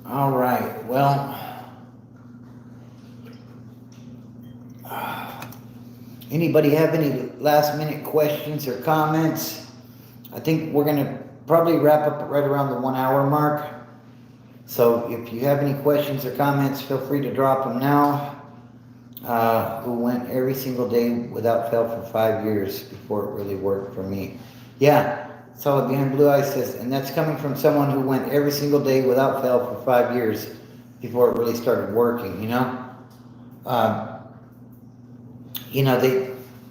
All right, well, anybody have any last minute questions or comments? I think we're going to probably wrap up right around the 1 hour mark. So if you have any questions or comments, feel free to drop them now. Who went every single day without fail for 5 years before it really worked for me. Yeah. Solid Behind Blue Eyes says, and that's coming from someone who went every single day without fail for 5 years before it really started working,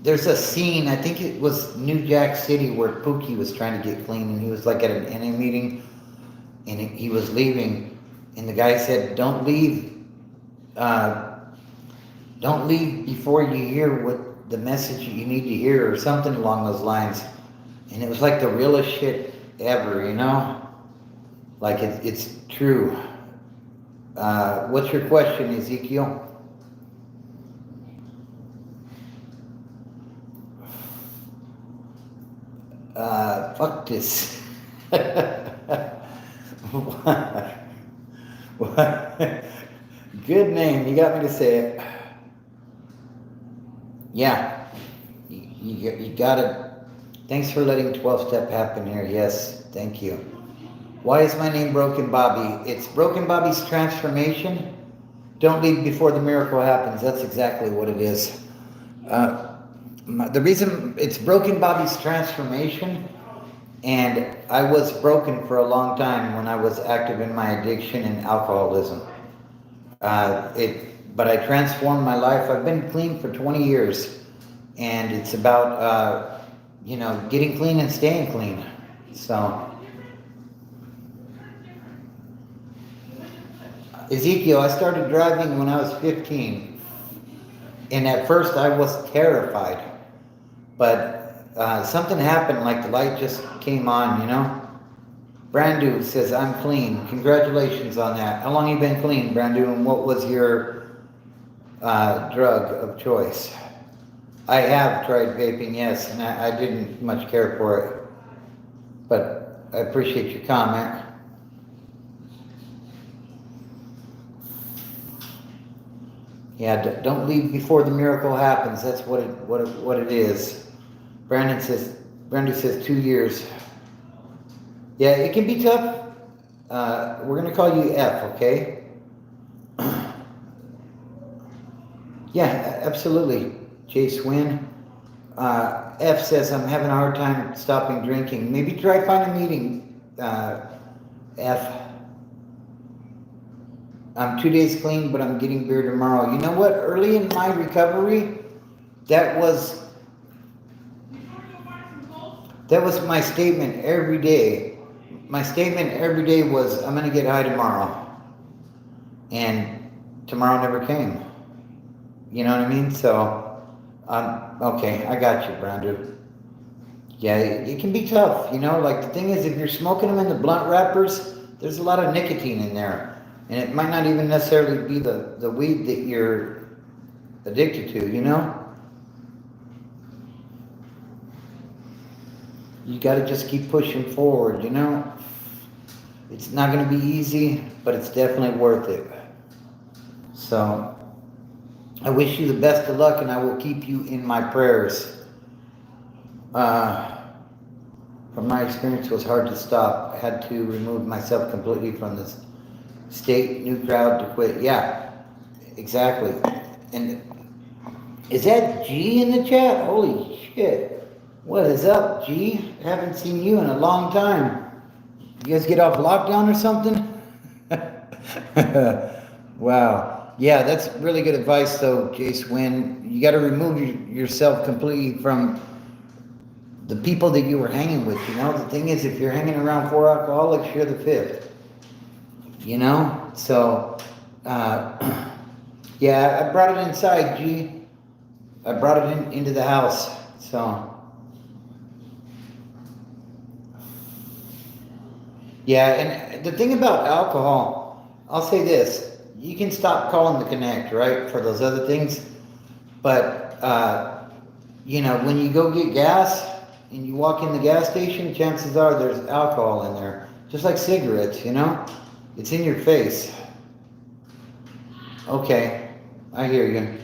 there's a scene, I think it was New Jack City, where Pookie was trying to get clean, and he was like at an NA meeting, and he was leaving, and the guy said, don't leave before you hear what the message you need to hear, or something along those lines. And it was like the realest shit ever, Like it's true. What's your question, Ezekiel? Fuck this. What? Good name. You got me to say it. Yeah. You got it. Thanks for letting 12-step happen here. Yes, thank you. Why is my name Broken Bobby? It's Broken Bobby's transformation. Don't leave before the miracle happens. That's exactly what it is. The reason it's broken Bobby's transformation, and I was broken for a long time when I was active in my addiction and alcoholism. But I transformed my life. I've been clean for 20 years, and it's about getting clean and staying clean. So, Ezekiel, I started driving when I was 15, and at first I was terrified, but something happened, like the light just came on. Brandu says, I'm clean. Congratulations on that. How long have you been clean, Brandu, and what was your drug of choice? I have tried vaping, yes, and I didn't much care for it, but I appreciate your comment. Yeah, don't leave before the miracle happens. That's what it is. Brandon says 2 years. Yeah, it can be tough. We're gonna call you F, okay? Yeah, absolutely. Jay Swin. F says I'm having a hard time stopping drinking. Maybe try find a meeting. F. I'm 2 days clean, but I'm getting beer tomorrow. You know what? Early in my recovery, that was my statement every day. My statement every day was, I'm going to get high tomorrow. And tomorrow never came. You know what I mean? So, okay, I got you, Brandon. Yeah, it can be tough, like the thing is, if you're smoking them in the blunt wrappers, there's a lot of nicotine in there. And it might not even necessarily be the weed that you're addicted to, You got to just keep pushing forward, It's not going to be easy, but it's definitely worth it. So, I wish you the best of luck, and I will keep you in my prayers. From my experience, it was hard to stop. I had to remove myself completely from this state, new crowd to quit. Yeah, exactly. And is that G in the chat? Holy shit. What is up, G? Haven't seen you in a long time. You guys get off lockdown or something? Wow. Yeah, that's really good advice though, Jace Wynn. You got to remove yourself completely from the people that you were hanging with. The thing is, if you're hanging around 4 alcoholics, you're the 5th. So, yeah, I brought it inside, G. I brought it into the house, so. Yeah, and the thing about alcohol, I'll say this, you can stop calling the Connect, right, for those other things, but, when you go get gas and you walk in the gas station, chances are there's alcohol in there, just like cigarettes, It's in your face. Okay, I hear you.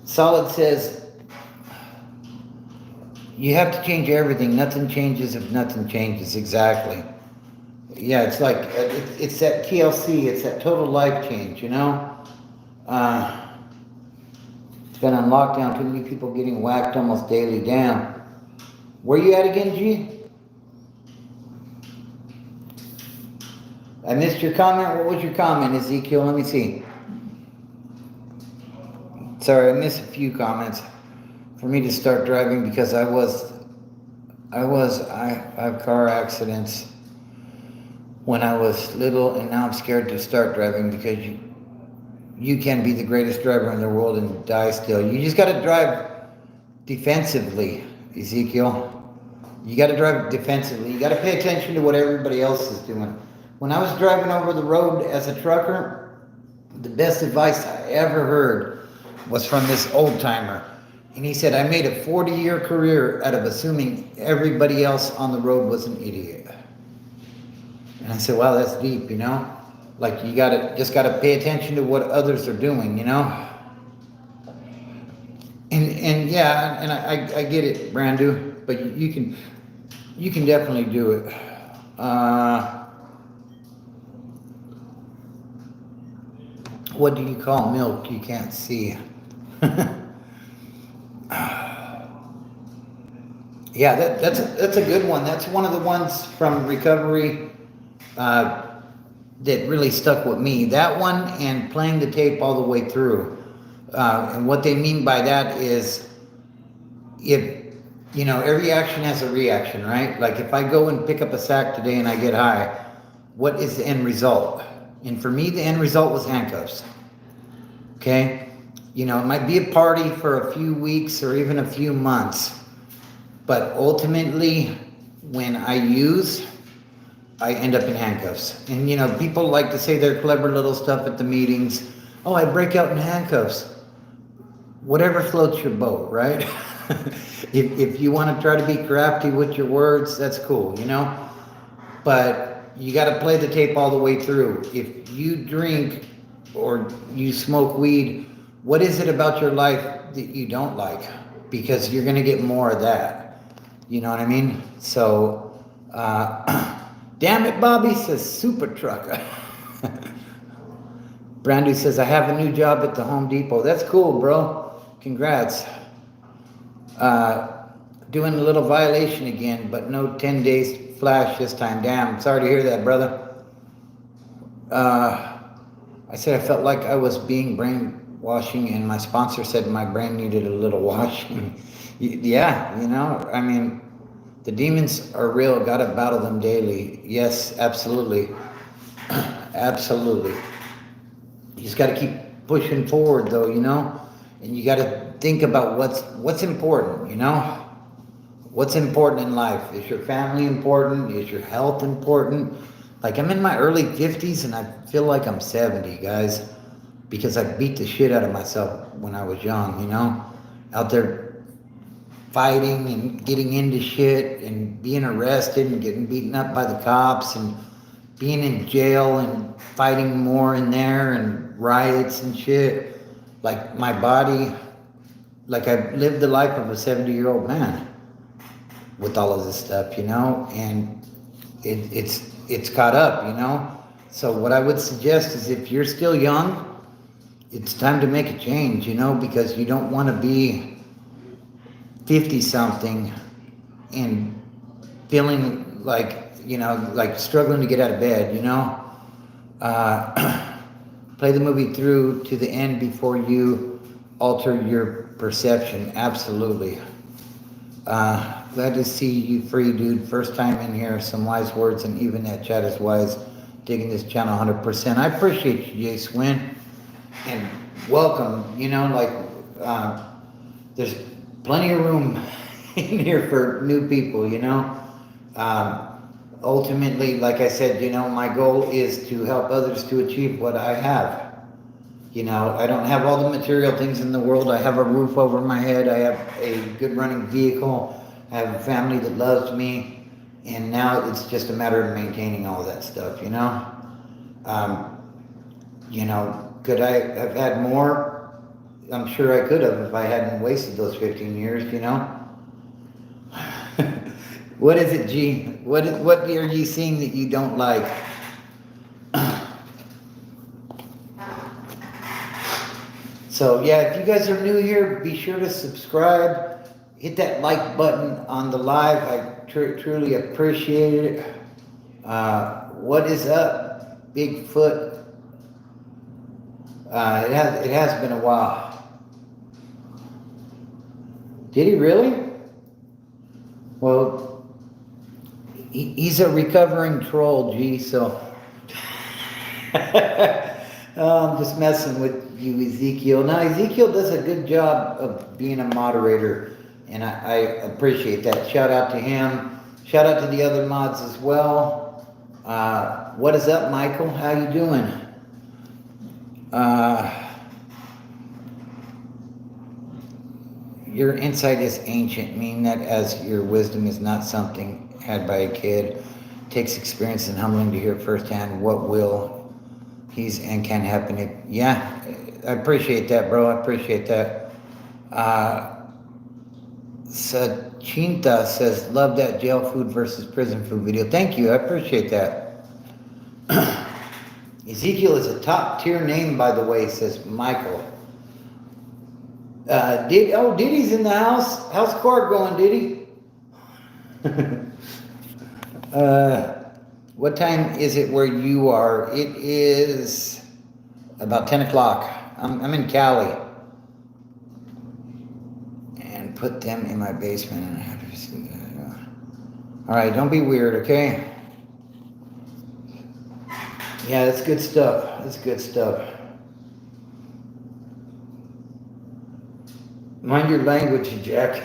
Solid says, you have to change everything. Nothing changes if nothing changes. Exactly. Yeah, it's like, it's that TLC, it's that total life change, It's been on lockdown, too many people getting whacked almost daily. Damn. Where you at again, G? I missed your comment. What was your comment, Ezekiel? Let me see. Sorry, I missed a few comments. For me to start driving because I have car accidents when I was little, and now I'm scared to start driving because you can be the greatest driver in the world and die still. You just got to drive defensively, Ezekiel. You got to drive defensively. You got to pay attention to what everybody else is doing. When I was driving over the road as a trucker, the best advice I ever heard was from this old timer. And he said, I made a 40-year career out of assuming everybody else on the road was an idiot. And I said, wow, that's deep, Like you just gotta pay attention to what others are doing, And yeah, and I get it, Brandu, but you can definitely do it. What do you call milk you can't see? Yeah, that's a good one. That's one of the ones from recovery that really stuck with me. That one and playing the tape all the way through. And what they mean by that is, if every action has a reaction, right? Like if I go and pick up a sack today and I get high, what is the end result? And for me, the end result was handcuffs. Okay, it might be a party for a few weeks or even a few months, but ultimately, when I use, I end up in handcuffs. And people like to say their clever little stuff at the meetings. Oh, I break out in handcuffs. Whatever floats your boat, right? if you want to try to be crafty with your words, that's cool, But you got to play the tape all the way through. If you drink or you smoke weed, what is it about your life that you don't like? Because you're going to get more of that. You know what I mean? So, damn it, Bobby, says Super Trucker. Brandy says, I have a new job at the Home Depot. That's cool, bro. Congrats. Doing a little violation again, but no 10 days flash this time. Damn, sorry to hear that, brother. I said I felt like I was being brainwashing, and my sponsor said my brain needed a little washing. Yeah, I mean, the demons are real. Gotta battle them daily. Yes, absolutely. Absolutely. You just gotta keep pushing forward, though, and you gotta think about what's important, What's important in life? Is your family important? Is your health important? Like, I'm in my early 50s and I feel like I'm 70, guys, because I beat the shit out of myself when I was young, out there fighting and getting into shit and being arrested and getting beaten up by the cops and being in jail and fighting more in there and riots and shit. Like, my body, like, I've lived the life of a 70-year-old man with all of this stuff, and it's caught up, So what I would suggest is, if you're still young, it's time to make a change, because you don't want to be 50-something and feeling like, like struggling to get out of bed, Play the movie through to the end before you alter your perception. Absolutely. Glad to see you free, dude. First time in here. Some wise words, and even that chat is wise. Digging this channel 100%. I appreciate you, Jay Swin. And welcome. There's plenty of room in here for new people, Ultimately, like I said, my goal is to help others to achieve what I have. I don't have all the material things in the world. I have a roof over my head. I have a good running vehicle. I have a family that loves me. And now it's just a matter of maintaining all of that stuff, Could I have had more? I'm sure I could have if I hadn't wasted those 15 years, What is it, G? What are you seeing that you don't like? So, yeah, if you guys are new here, be sure to subscribe. Hit that like button on the live. I truly appreciate it. What is up, Bigfoot? It has been a while. Did he really? Well, he's a recovering troll, G, so... I'm just messing with you, Ezekiel. Now, Ezekiel does a good job of being a moderator, and I appreciate that. Shout out to him. Shout out to the other mods as well. What is up, Michael? How you doing? Your insight is ancient, meaning that as your wisdom is not something had by a kid. It takes experience and humbling to hear firsthand what will and can happen. Yeah, I appreciate that, bro. I appreciate that. Sachinta says, love that jail food versus prison food video. Thank you. I appreciate that. Ezekiel is a top tier name, by the way, says Michael. Diddy's in the house. How's court going, Diddy? What time is it where you are? It is about 10 o'clock. I'm in Cali. And put them in my basement. All right, don't be weird, okay? Yeah, that's good stuff. That's good stuff. Mind your language, Jack.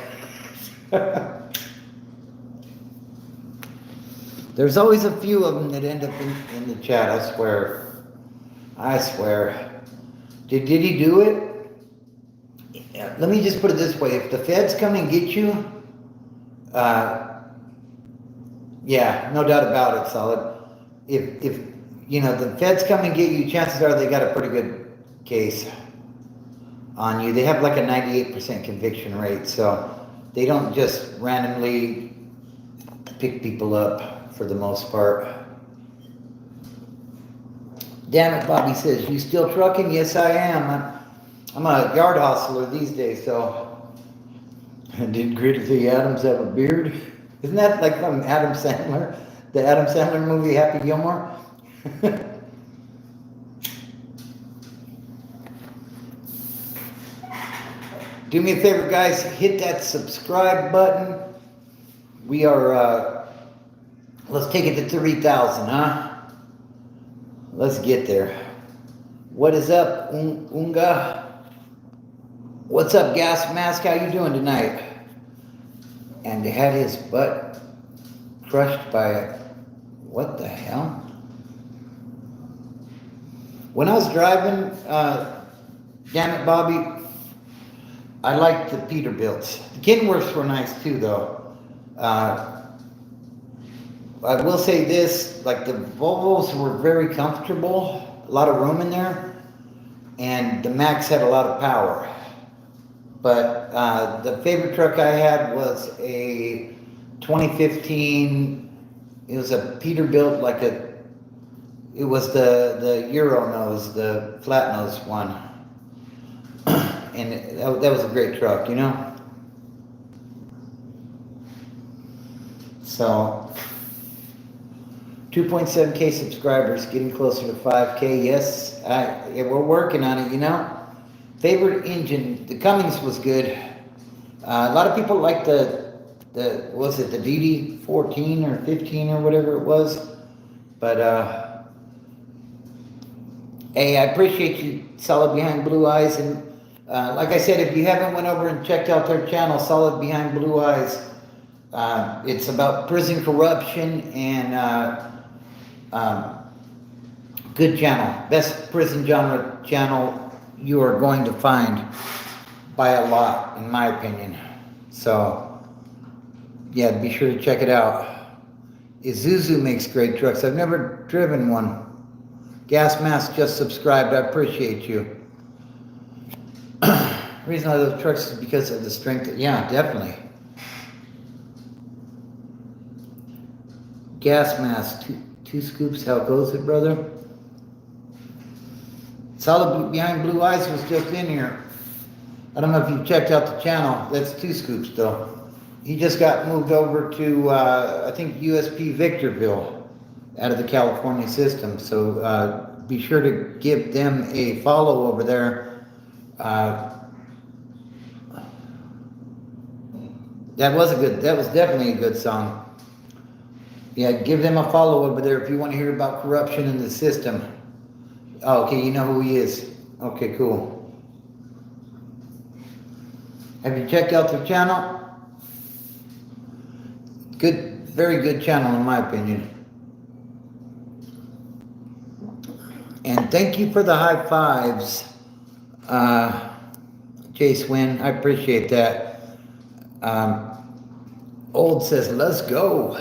There's always a few of them that end up in the chat, I swear. I swear. Did he do it? Yeah, let me just put it this way. If the feds come and get you, yeah, no doubt about it, Solid. If the feds come and get you, chances are they got a pretty good case on you. They have like a 98% conviction rate, so they don't just randomly pick people up for the most part. Damn it, Bobby says, you still trucking? Yes, I am. I'm a yard hustler these days, so. Did Gritty Adams have a beard? Isn't that like from Adam Sandler? The Adam Sandler movie, Happy Gilmore? Do me a favor, guys, hit that subscribe button. We are, let's take it to 3,000, huh? Let's get there. What is up, Unga? What's up, Gas Mask? How you doing tonight? And had his butt crushed by, what the hell? When I was driving, damn it, Bobby, I liked the Peterbilts. The Kenworths were nice too, though. I will say this, like the Volvos were very comfortable, a lot of room in there, and the Max had a lot of power. But the favorite truck I had was a 2015, it was a Peterbilt, it was the Euro nose, the flat nose one. And that was a great truck, you know? So, 2.7K subscribers, getting closer to 5K. Yes, yeah, we're working on it, you know? Favorite engine, the Cummins was good. A lot of people like the DD14 or 15 or whatever it was. But, hey, I appreciate you, Solid Behind Blue Eyes. And like I said, if you haven't went over and checked out their channel, Solid Behind Blue Eyes, it's about prison corruption and good channel. Best prison genre channel you are going to find by a lot, in my opinion. So, yeah, be sure to check it out. Isuzu makes great trucks. I've never driven one. Gas Mask just subscribed. I appreciate you. The reason I love trucks is because of the strength. Yeah, definitely. Gas Mask, two scoops. How goes it, brother? Solid Behind Blue Eyes was just in here. I don't know if you've checked out the channel. That's 2 scoops, though. He just got moved over to, I think, USP Victorville out of the California system. So be sure to give them a follow over there. That was definitely a good song. Yeah, give them a follow over there if you want to hear about corruption in the system. Oh, okay, you know who he is. Okay, cool. Have you checked out their channel? Good, very good channel in my opinion. And thank you for the high fives, Chase Wynn. I appreciate that. Old says, let's go.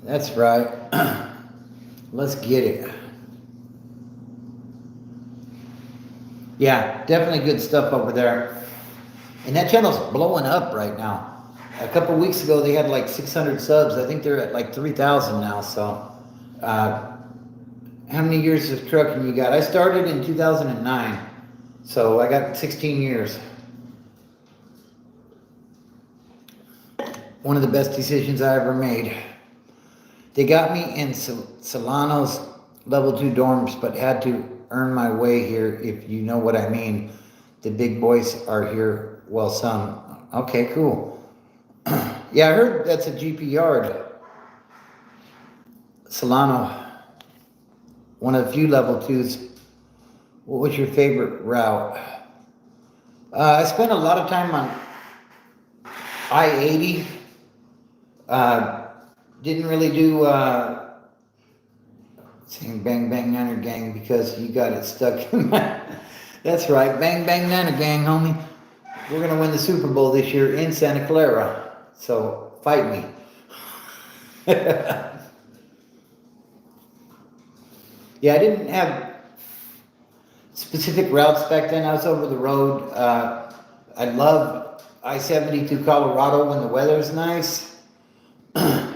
That's right. Let's get it. Yeah, definitely good stuff over there. And that channel's blowing up right now. A couple weeks ago, they had like 600 subs. I think they're at like 3,000 now. So, How many years of trucking you got? I started in 2009, so I got 16 years. One of the best decisions I ever made. They got me in Solano's level 2 dorms, but had to earn my way here, if you know what I mean. The big boys are here, well, some. Okay, cool. Yeah, I heard that's a GP yard. Solano, one of the few level 2s. What was your favorite route? I spent a lot of time on I-80. Didn't really do saying Bang Bang Nana Gang because you got it stuck in my... That's right, Bang Bang Nana Gang, homie. We're going to win the Super Bowl this year in Santa Clara. So, fight me. Yeah, I didn't have specific routes back then. I was over the road. I love I-72 Colorado when the weather's nice.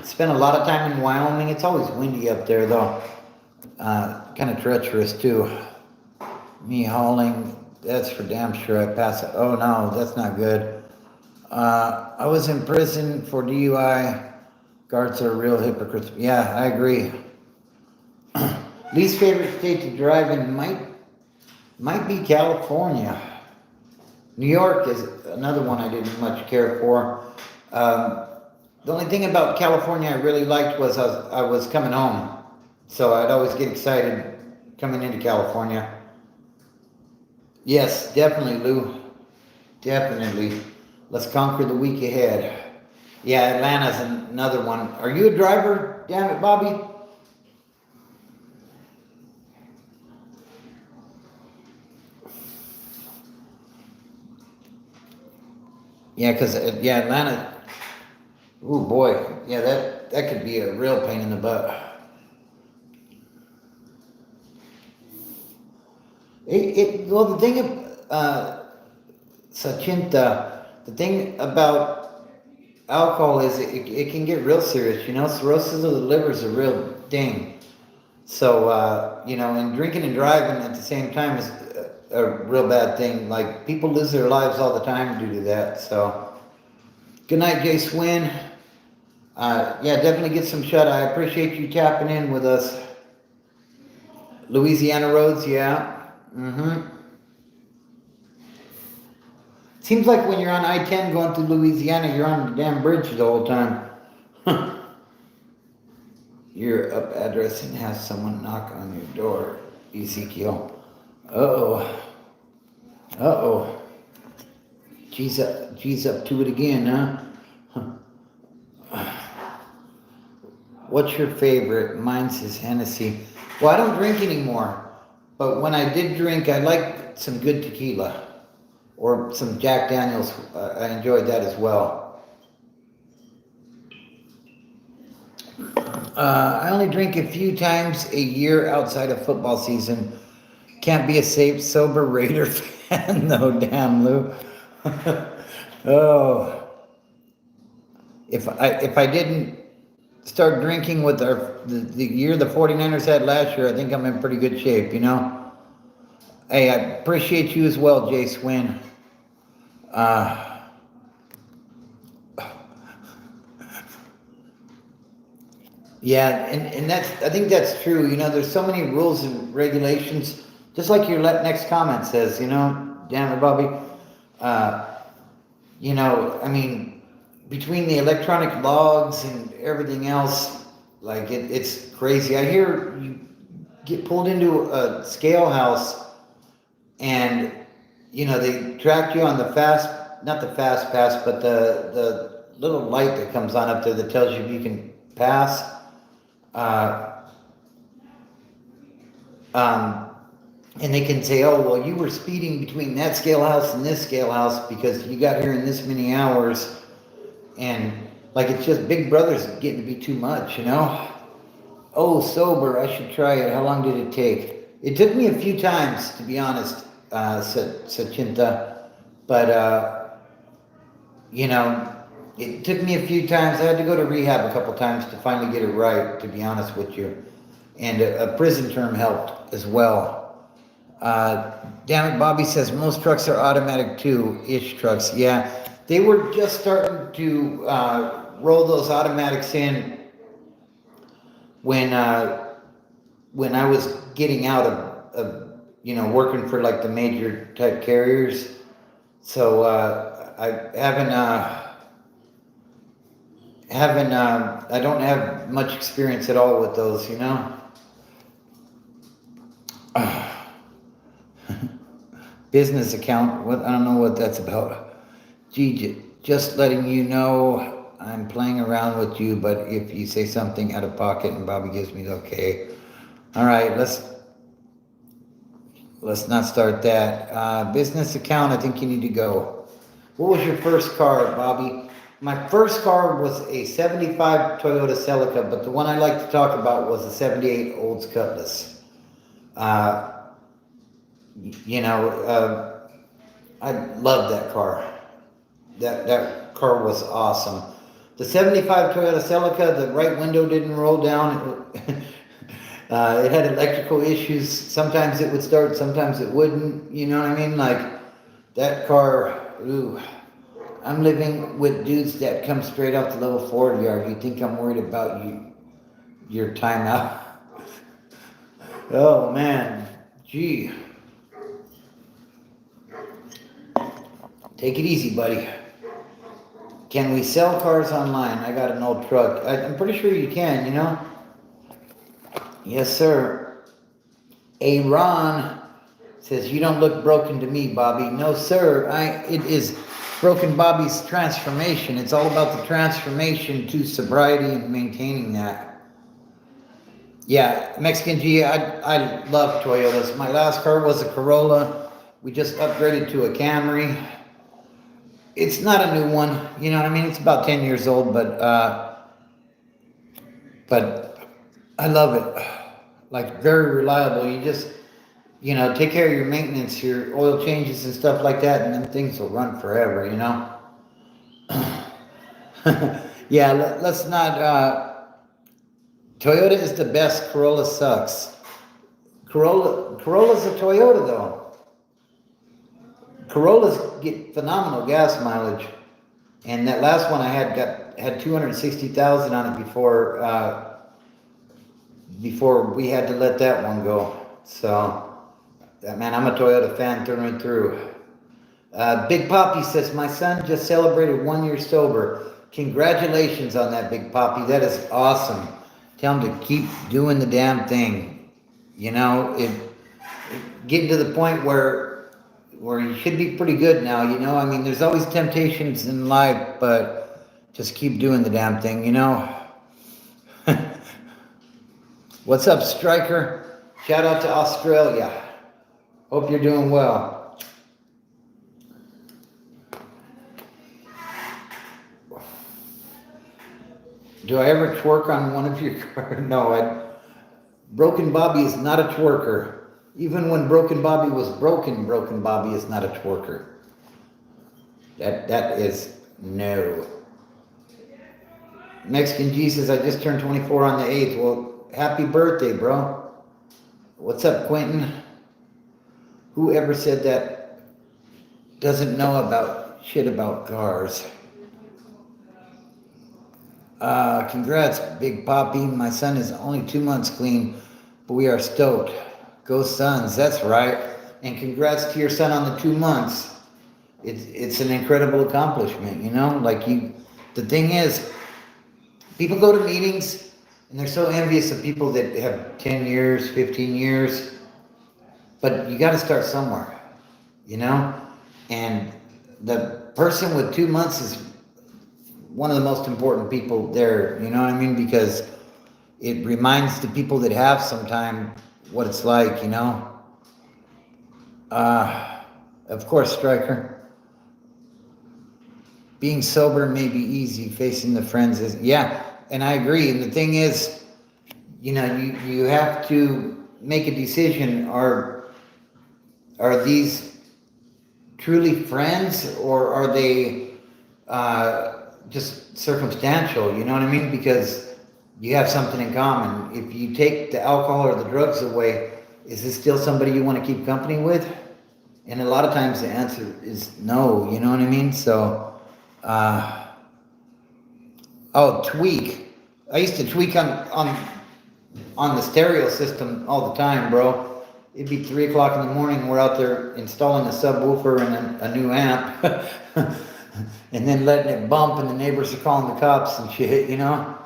Spent a lot of time in Wyoming. It's always windy up there, though. Kind of treacherous, too. Me hauling, that's for damn sure. I pass it. Oh, no, that's not good. I was in prison for DUI. Guards are real hypocrites. Yeah, I agree. Least favorite state to drive in might be California. New York is another one I didn't much care for. The only thing about California I really liked was I was coming home. So I'd always get excited coming into California. Yes, definitely, Lou. Definitely. Let's conquer the week ahead. Yeah, Atlanta's another one. Are you a driver? Damn it, Bobby. Yeah, because, Atlanta, oh boy, yeah, that could be a real pain in the butt. Well, the thing, Sachinta, the thing about alcohol is it can get real serious, cirrhosis of the liver is a real thing. So, and drinking and driving at the same time is a real bad thing. Like, people lose their lives all the time due to that, so. Good night, Jay Swin. Yeah, definitely get some shut. I appreciate you tapping in with us. Louisiana roads, yeah. Seems like when you're on I-10 going through Louisiana, you're on the damn bridge the whole time. Your up address and have someone knock on your door, Ezekiel. Uh-oh. G's up to it again, huh? What's your favorite? Mine's is Hennessy. Well, I don't drink anymore, but when I did drink, I liked some good tequila or some Jack Daniels. I enjoyed that as well. I only drink a few times a year outside of football season. Can't be a safe, sober Raider fan, though. Damn, Lou. Oh, if I didn't start drinking with the year the 49ers had last year, I think I'm in pretty good shape, Hey, I appreciate you as well, Jay Swin. Yeah, and I think that's true. There's so many rules and regulations, just like your next comment says, damn it, Bobby. I mean, between the electronic logs and everything else, like it's crazy. I hear you get pulled into a scale house and, they track you on the not the fast pass, but the little light that comes on up there that tells you if you can pass. And they can say, oh, well, you were speeding between that scale house and this scale house because you got here in this many hours. And like, it's just Big Brother's getting to be too much, Oh, sober, I should try it. How long did it take? It took me a few times, to be honest, Sachinta. But, it took me a few times. I had to go to rehab a couple times to finally get it right, to be honest with you. and a prison term helped as well. Damn it, Bobby says most trucks are automatic too, ish trucks. Yeah, they were just starting to roll those automatics in when when I was getting out of working for like the major type carriers. So I I don't have much experience at all with those, you know. Business account, what, I don't know what that's about. Gee, just letting you know I'm playing around with you, but if you say something out of pocket and Bobby gives me the okay. All right, let's not start that. Business account, I think you need to go. What was your first car, Bobby? My first car was a 75 Toyota Celica, but the one I like to talk about was a 78 Olds Cutlass. I loved that car. That car was awesome. The 75 Toyota Celica, the right window didn't roll down. It had electrical issues. Sometimes it would start, sometimes it wouldn't. You know what I mean? Like, that car, ooh. I'm living with dudes that come straight off the level 4 yard. You think I'm worried about your timeout? Oh, man. Gee. Take it easy, buddy. Can we sell cars online? I got an old truck. I'm pretty sure you can, you know? Yes, sir. Ron says, you don't look broken to me, Bobby. No, sir. It is Broken Bobby's transformation. It's all about the transformation to sobriety and maintaining that. Yeah, Mexican G, I love Toyotas. My last car was a Corolla. We just upgraded to a Camry. It's not a new one, you know what I mean? It's about 10 years old, but I love it. Like, very reliable. You just, take care of your maintenance, your oil changes and stuff like that, and then things will run forever, you know? Yeah, let's not, Toyota is the best, Corolla sucks. Corolla's a Toyota, though. Corollas get phenomenal gas mileage, and that last one I had 260,000 on it before we had to let that one go. So, man, I'm a Toyota fan through and through. Big Poppy says, my son just celebrated 1 year sober. Congratulations on that, Big Poppy. That is awesome. Tell him to keep doing the damn thing. Getting to the point where you should be pretty good now, you know? I mean, there's always temptations in life, but just keep doing the damn thing, you know? What's up, Striker? Shout out to Australia. Hope you're doing well. Do I ever twerk on one of your cars? No, Broken Bobby is not a twerker. Even when Broken Bobby was broken Bobby is not a twerker. That is no. Mexican Jesus, I just turned 24 on the 8th. Well, happy birthday, bro. What's up, Quentin? Whoever said that doesn't know about shit about cars. Congrats, Big Poppy. My son is only 2 months clean, but we are stoked. Go Suns, that's right. And congrats to your son on the 2 months. It's an incredible accomplishment, you know? The thing is, people go to meetings and they're so envious of people that have 10 years, 15 years. But you got to start somewhere, you know? And the person with 2 months is one of the most important people there, you know what I mean? Because it reminds the people that have some time what it's like, you know? Of course, Striker. Being sober may be easy, facing the friends is, yeah, and I agree. And the thing is, you have to make a decision. Are these truly friends, or are they just circumstantial, you know what I mean? Because you have something in common. If you take the alcohol or the drugs away, is this still somebody you want to keep company with? And a lot of times the answer is no, you know what I mean? So, tweak. I used to tweak on the stereo system all the time, bro. It'd be 3 o'clock in the morning. We're out there installing a subwoofer and a new amp, and then letting it bump, and the neighbors are calling the cops and shit. You know,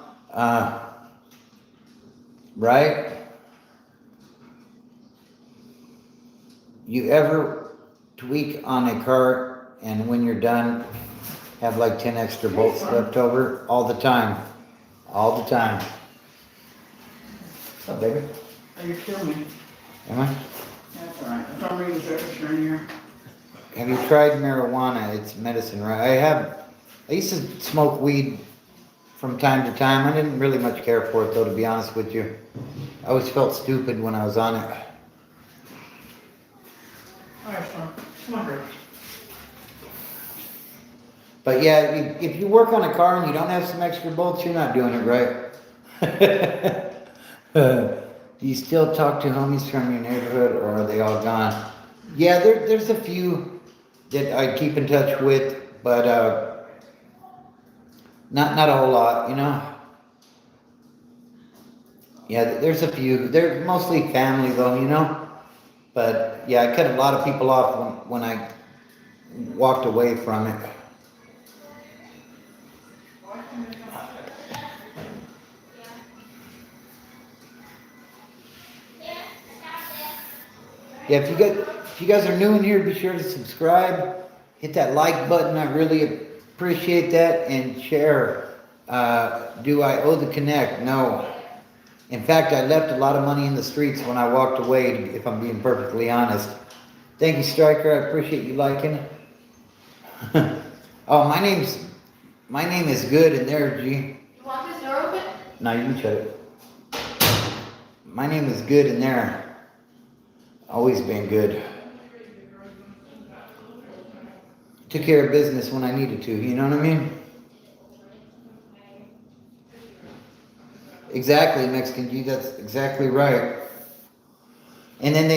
right? You ever tweak on a car, and when you're done, have like 10 extra bolts left over? All the time. All the time. What's up, baby? Oh, you're killing me. Am I? That's all right. If I'm reading the register in here. Have you tried marijuana? It's medicine, right? I used to smoke weed from time to time. I didn't really much care for it, though, to be honest with you. I always felt stupid when I was on it. All right, son. Come on, Rick. But yeah, if you work on a car and you don't have some extra bolts, you're not doing it right. Do you still talk to homies from your neighborhood, or are they all gone? Yeah, there's a few that I keep in touch with, but not a whole lot, you know? Yeah, there's a few. They're mostly family, though, you know? But yeah, I cut a lot of people off when I walked away from it. Yeah, if you guys are new in here, be sure to subscribe, hit that like button. I really appreciate that, and share. Do I owe the connect? No. In fact, I left a lot of money in the streets when I walked away, if I'm being perfectly honest. Thank you, Striker. I appreciate you liking. Oh, my name is good in there, G. You want this door open? No, you can shut it. My name is good in there. Always been good. Took care of business when I needed to, you know what I mean? Exactly, Mexican G, that's exactly right. And then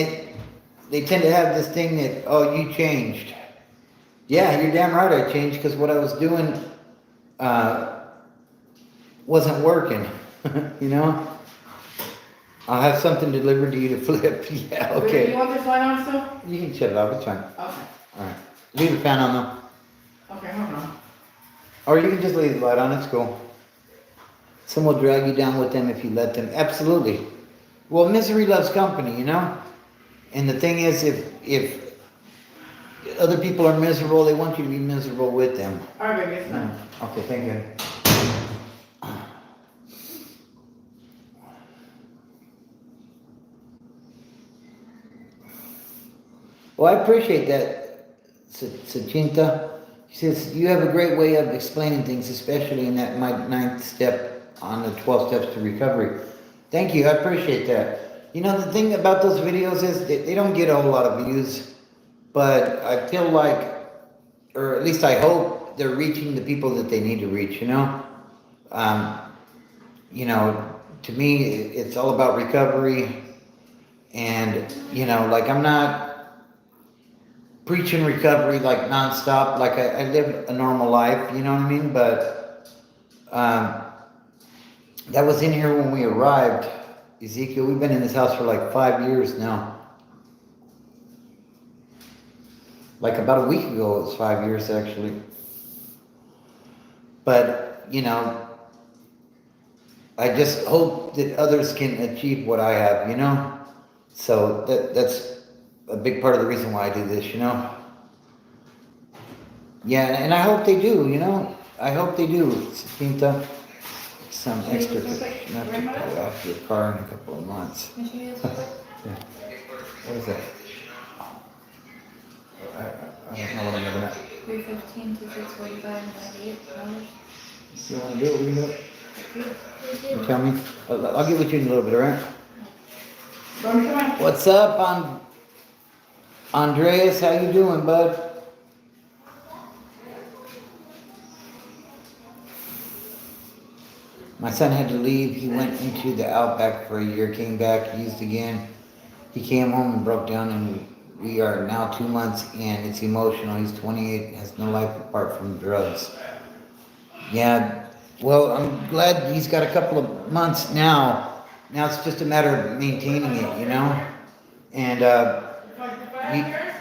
they tend to have this thing that, oh, you changed. Yeah, you're damn right I changed, because what I was doing wasn't working, you know? I'll have something delivered to you to flip. Yeah, okay. Do you want this light on still? You can shut it off, it's fine. Okay. Alright. Leave the fan on though. Okay, hold on. Or you can just leave the light on, it's cool. Someone will drag you down with them if you let them. Absolutely. Well, misery loves company, you know? And the thing is, if other people are miserable, they want you to be miserable with them. All right, baby, it's done. Okay, thank you. Well, I appreciate that, Sachinta. She says, you have a great way of explaining things, especially in that my 9th step on the 12 steps to recovery. Thank you, I appreciate that. You know, the thing about those videos is they don't get a whole lot of views, but I feel like, or at least I hope, they're reaching the people that they need to reach, you know? You know, to me, it's all about recovery, and, you know, like I'm not preaching recovery like nonstop, like I live a normal life, you know what I mean? But that was in here when we arrived, Ezekiel. We've been in this house for like 5 years now. Like about a week ago, it was 5 years actually. But, you know, I just hope that others can achieve what I have, you know? So that's a big part of the reason why I do this, you know? Yeah, and I hope they do, you know? I hope they do. Quinta, some extra not to pay off your car in a couple of months. Yeah. What is that? I don't know what I'm looking at. 315 to 645 $98. You want to do it? We can do it. You tell me. I'll get with you in a little bit, all right? What's up, Andreas? How you doing, bud? My son had to leave. He went into the outback for a year, came back, used again. He came home and broke down, and we are now 2 months in. It's emotional. He's 28, has no life apart from drugs. Yeah, well, I'm glad he's got a couple of months now. Now it's just a matter of maintaining it, you know? And,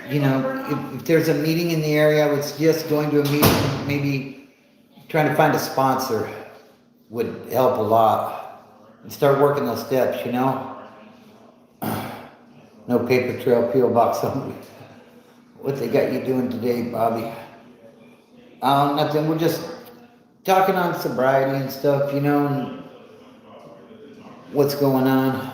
you know, if there's a meeting in the area, I would suggest going to a meeting, maybe trying to find a sponsor would help a lot. And start working those steps, you know? No paper trail, P.O. box only. What they got you doing today, Bobby? Nothing. We're just talking on sobriety and stuff, you know, and what's going on.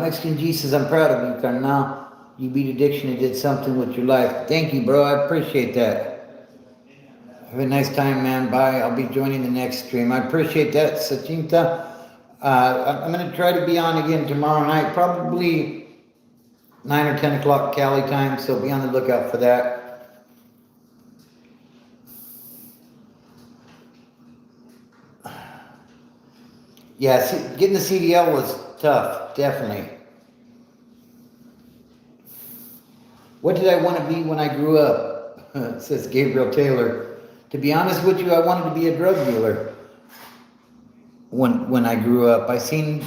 Mexican G says, I'm proud of you, Carnal. You beat addiction and did something with your life. Thank you, bro. I appreciate that. Have a nice time, man. Bye. I'll be joining the next stream. I appreciate that, Sachinta. I'm going to try to be on again tomorrow night, probably 9 or 10 o'clock Cali time, so be on the lookout for that. Yeah, getting the CDL was tough, definitely. What did I want to be when I grew up? Says Gabriel Taylor. To be honest with you, I wanted to be a drug dealer when I grew up. I seen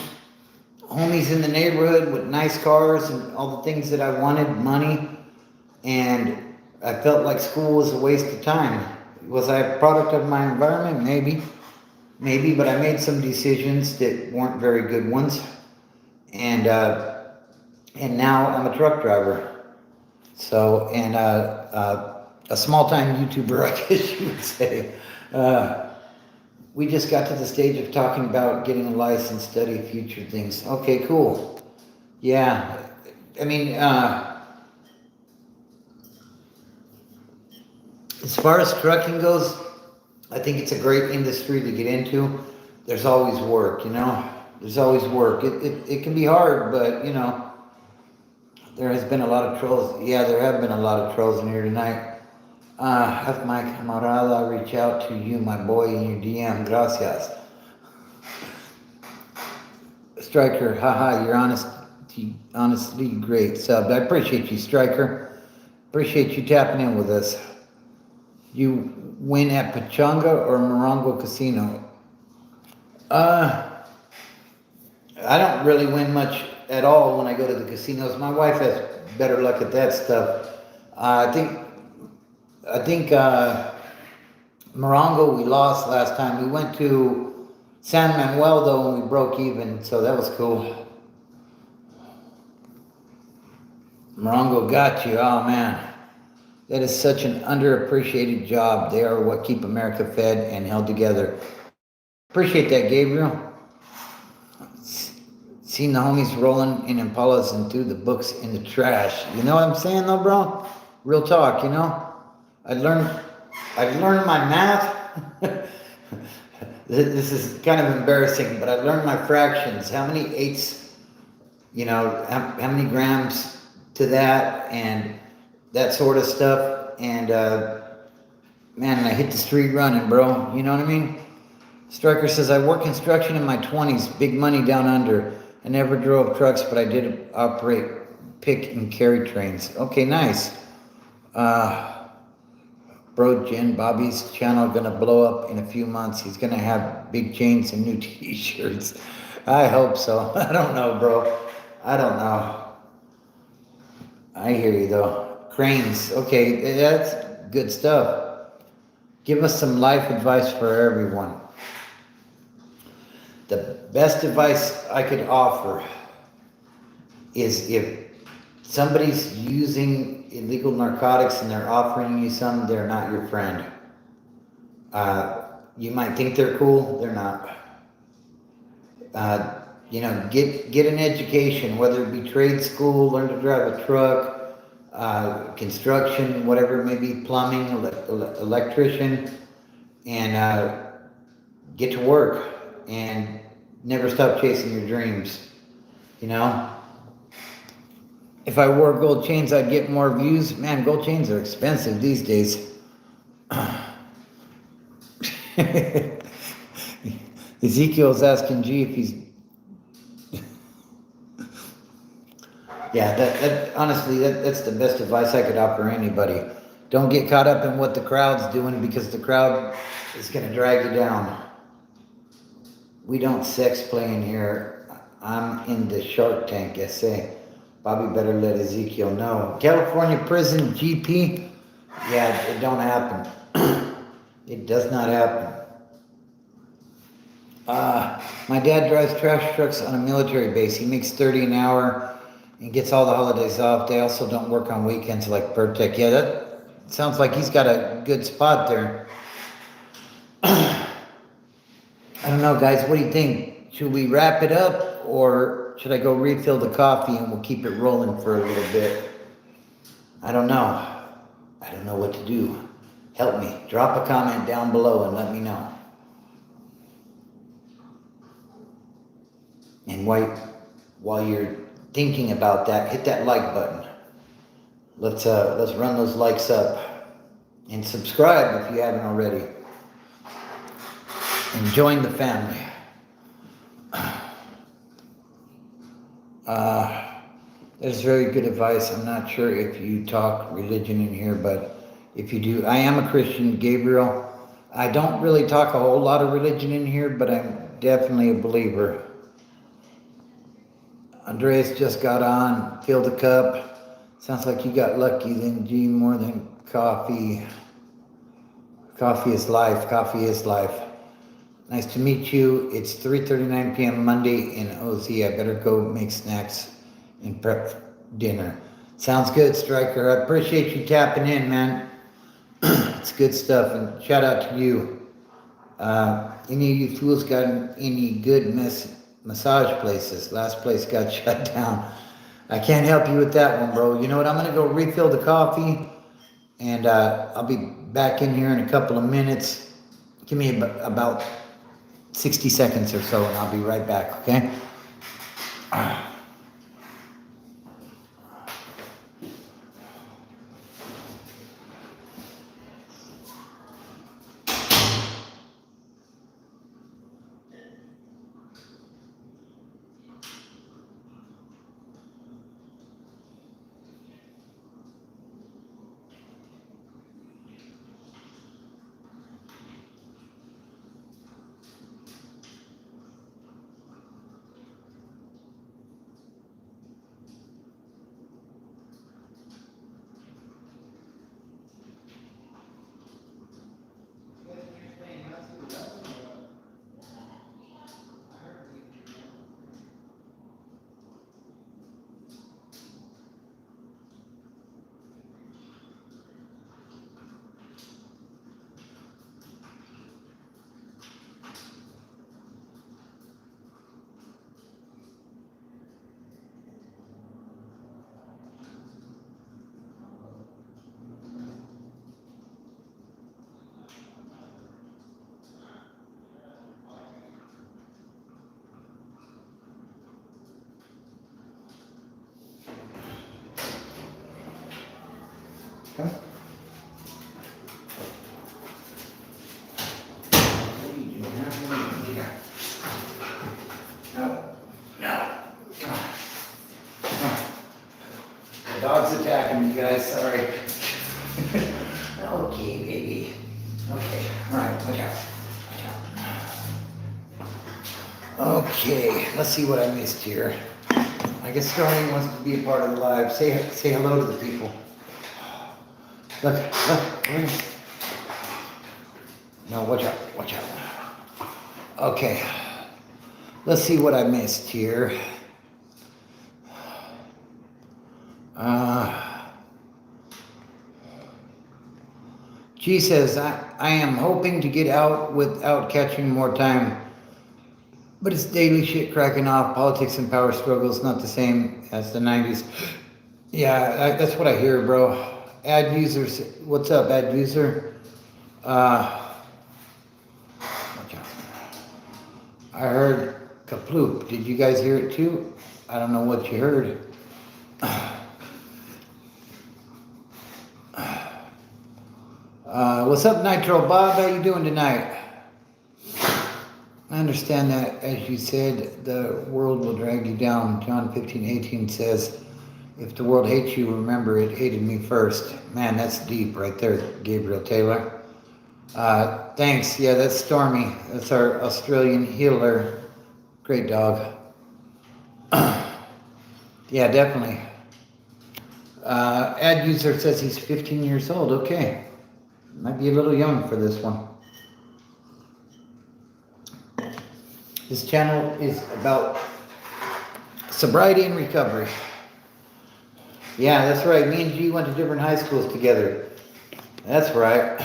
homies in the neighborhood with nice cars and all the things that I wanted, money, and I felt like school was a waste of time. Was I a product of my environment? Maybe, but I made some decisions that weren't very good ones, and now I'm a truck driver. So, and a small-time YouTuber, I guess you would say. We just got to the stage of talking about getting a license, study future things. Okay, cool. Yeah, I mean, as far as trucking goes, I think it's a great industry to get into. There's always work, you know. There's always work. It can be hard, but, you know, there has been a lot of trolls. Yeah, there have been a lot of trolls in here tonight. Have my camarada reach out to you, my boy, in your DM. Gracias. Striker, haha, you're honestly great sub. I appreciate you, Striker. Appreciate you tapping in with us. You win at Pachanga or Morongo Casino? I don't really win much at all when I go to the casinos. My wife has better luck at that stuff. I think Morongo we lost last time. We went to San Manuel though and we broke even, so that was cool. Morongo got you. Oh man, that is such an underappreciated job. They are what keep America fed and held together. Appreciate that, Gabriel. Seen the homies rolling in Impalas and threw the books in the trash. You know what I'm saying though, bro? Real talk, you know? I learned my math. This is kind of embarrassing, but I learned my fractions. How many eighths, you know, how many grams to that and that sort of stuff. And, man, I hit the street running, bro. You know what I mean? Striker says, I worked construction in my 20s, big money down under. I never drove trucks, but I did operate pick and carry trains. Okay, nice. Bro, Jen, Bobby's channel gonna blow up in a few months. He's gonna have big chains and new t-shirts. I hope so. I don't know, bro. I don't know. I hear you though. Cranes. Okay, that's good stuff. Give us some life advice for everyone. The best advice I could offer is if somebody's using illegal narcotics and they're offering you some, they're not your friend. You might think they're cool, they're not. You know, get an education, whether it be trade school, learn to drive a truck, construction, whatever it may be, plumbing, electrician, and get to work. And never stop chasing your dreams, you know? If I wore gold chains, I'd get more views. Man, gold chains are expensive these days. Ezekiel's asking G if he's. Yeah, that honestly, that's the best advice I could offer anybody. Don't get caught up in what the crowd's doing because the crowd is going to drag you down. We don't sex play in here. I'm in the Shark Tank essay. Bobby better let Ezekiel know. California prison GP? Yeah, it don't happen. It does not happen. My dad drives trash trucks on a military base. He makes 30 an hour and gets all the holidays off. They also don't work on weekends like Burtech. Yeah, that sounds like he's got a good spot there. I don't know, guys. What do you think? Should we wrap it up or should I go refill the coffee and we'll keep it rolling for a little bit? I don't know. I don't know what to do. Help me. Drop a comment down below and let me know. And while you're thinking about that, hit that like button. Let's run those likes up. And subscribe if you haven't already. And join the family. That's very good advice. I'm not sure if you talk religion in here, but if you do, I am a Christian, Gabriel. I don't really talk a whole lot of religion in here, but I'm definitely a believer. Andreas just got on, filled a cup. Sounds like you got lucky then, G, more than coffee. Coffee is life. Coffee is life. Nice to meet you. It's 3:39 p.m. Monday in OZ. I better go make snacks and prep dinner. Sounds good, Striker. I appreciate you tapping in, man. It's good stuff. And shout out to you. Any of you fools got any good massage places? Last place got shut down. I can't help you with that one, bro. You know what? I'm going to go refill the coffee. And I'll be back in here in a couple of minutes. Give me about 60 seconds or so, and I'll be right back, okay? Okay. The dog's attacking me, guys. Sorry. Okay, baby. Okay. All right. Watch out. Okay. Let's see what I missed here. I guess Starling wants to be a part of the live. Say hello to the people. Look. No, watch out. Okay. Let's see what I missed here. G says, I am hoping to get out without catching more time. But it's daily shit cracking off. Politics and power struggles not the same as the 90s. Yeah, that's what I hear, bro. Ad users, what's up, ad user? Watch out. I heard kaploop. Did you guys hear it too? I don't know what you heard. What's up, Nitro Bob? How you doing tonight? I understand that, as you said, the world will drag you down. John 15:18 says, if the world hates you, remember it hated me first. Man, that's deep right there, Gabriel Taylor. Thanks. Yeah, that's Stormy. That's our Australian healer. Great dog. Yeah, definitely. Ad user says he's 15 years old. Okay. Might be a little young for this one. This channel is about sobriety and recovery. Yeah, that's right. Me and G went to different high schools together. That's right.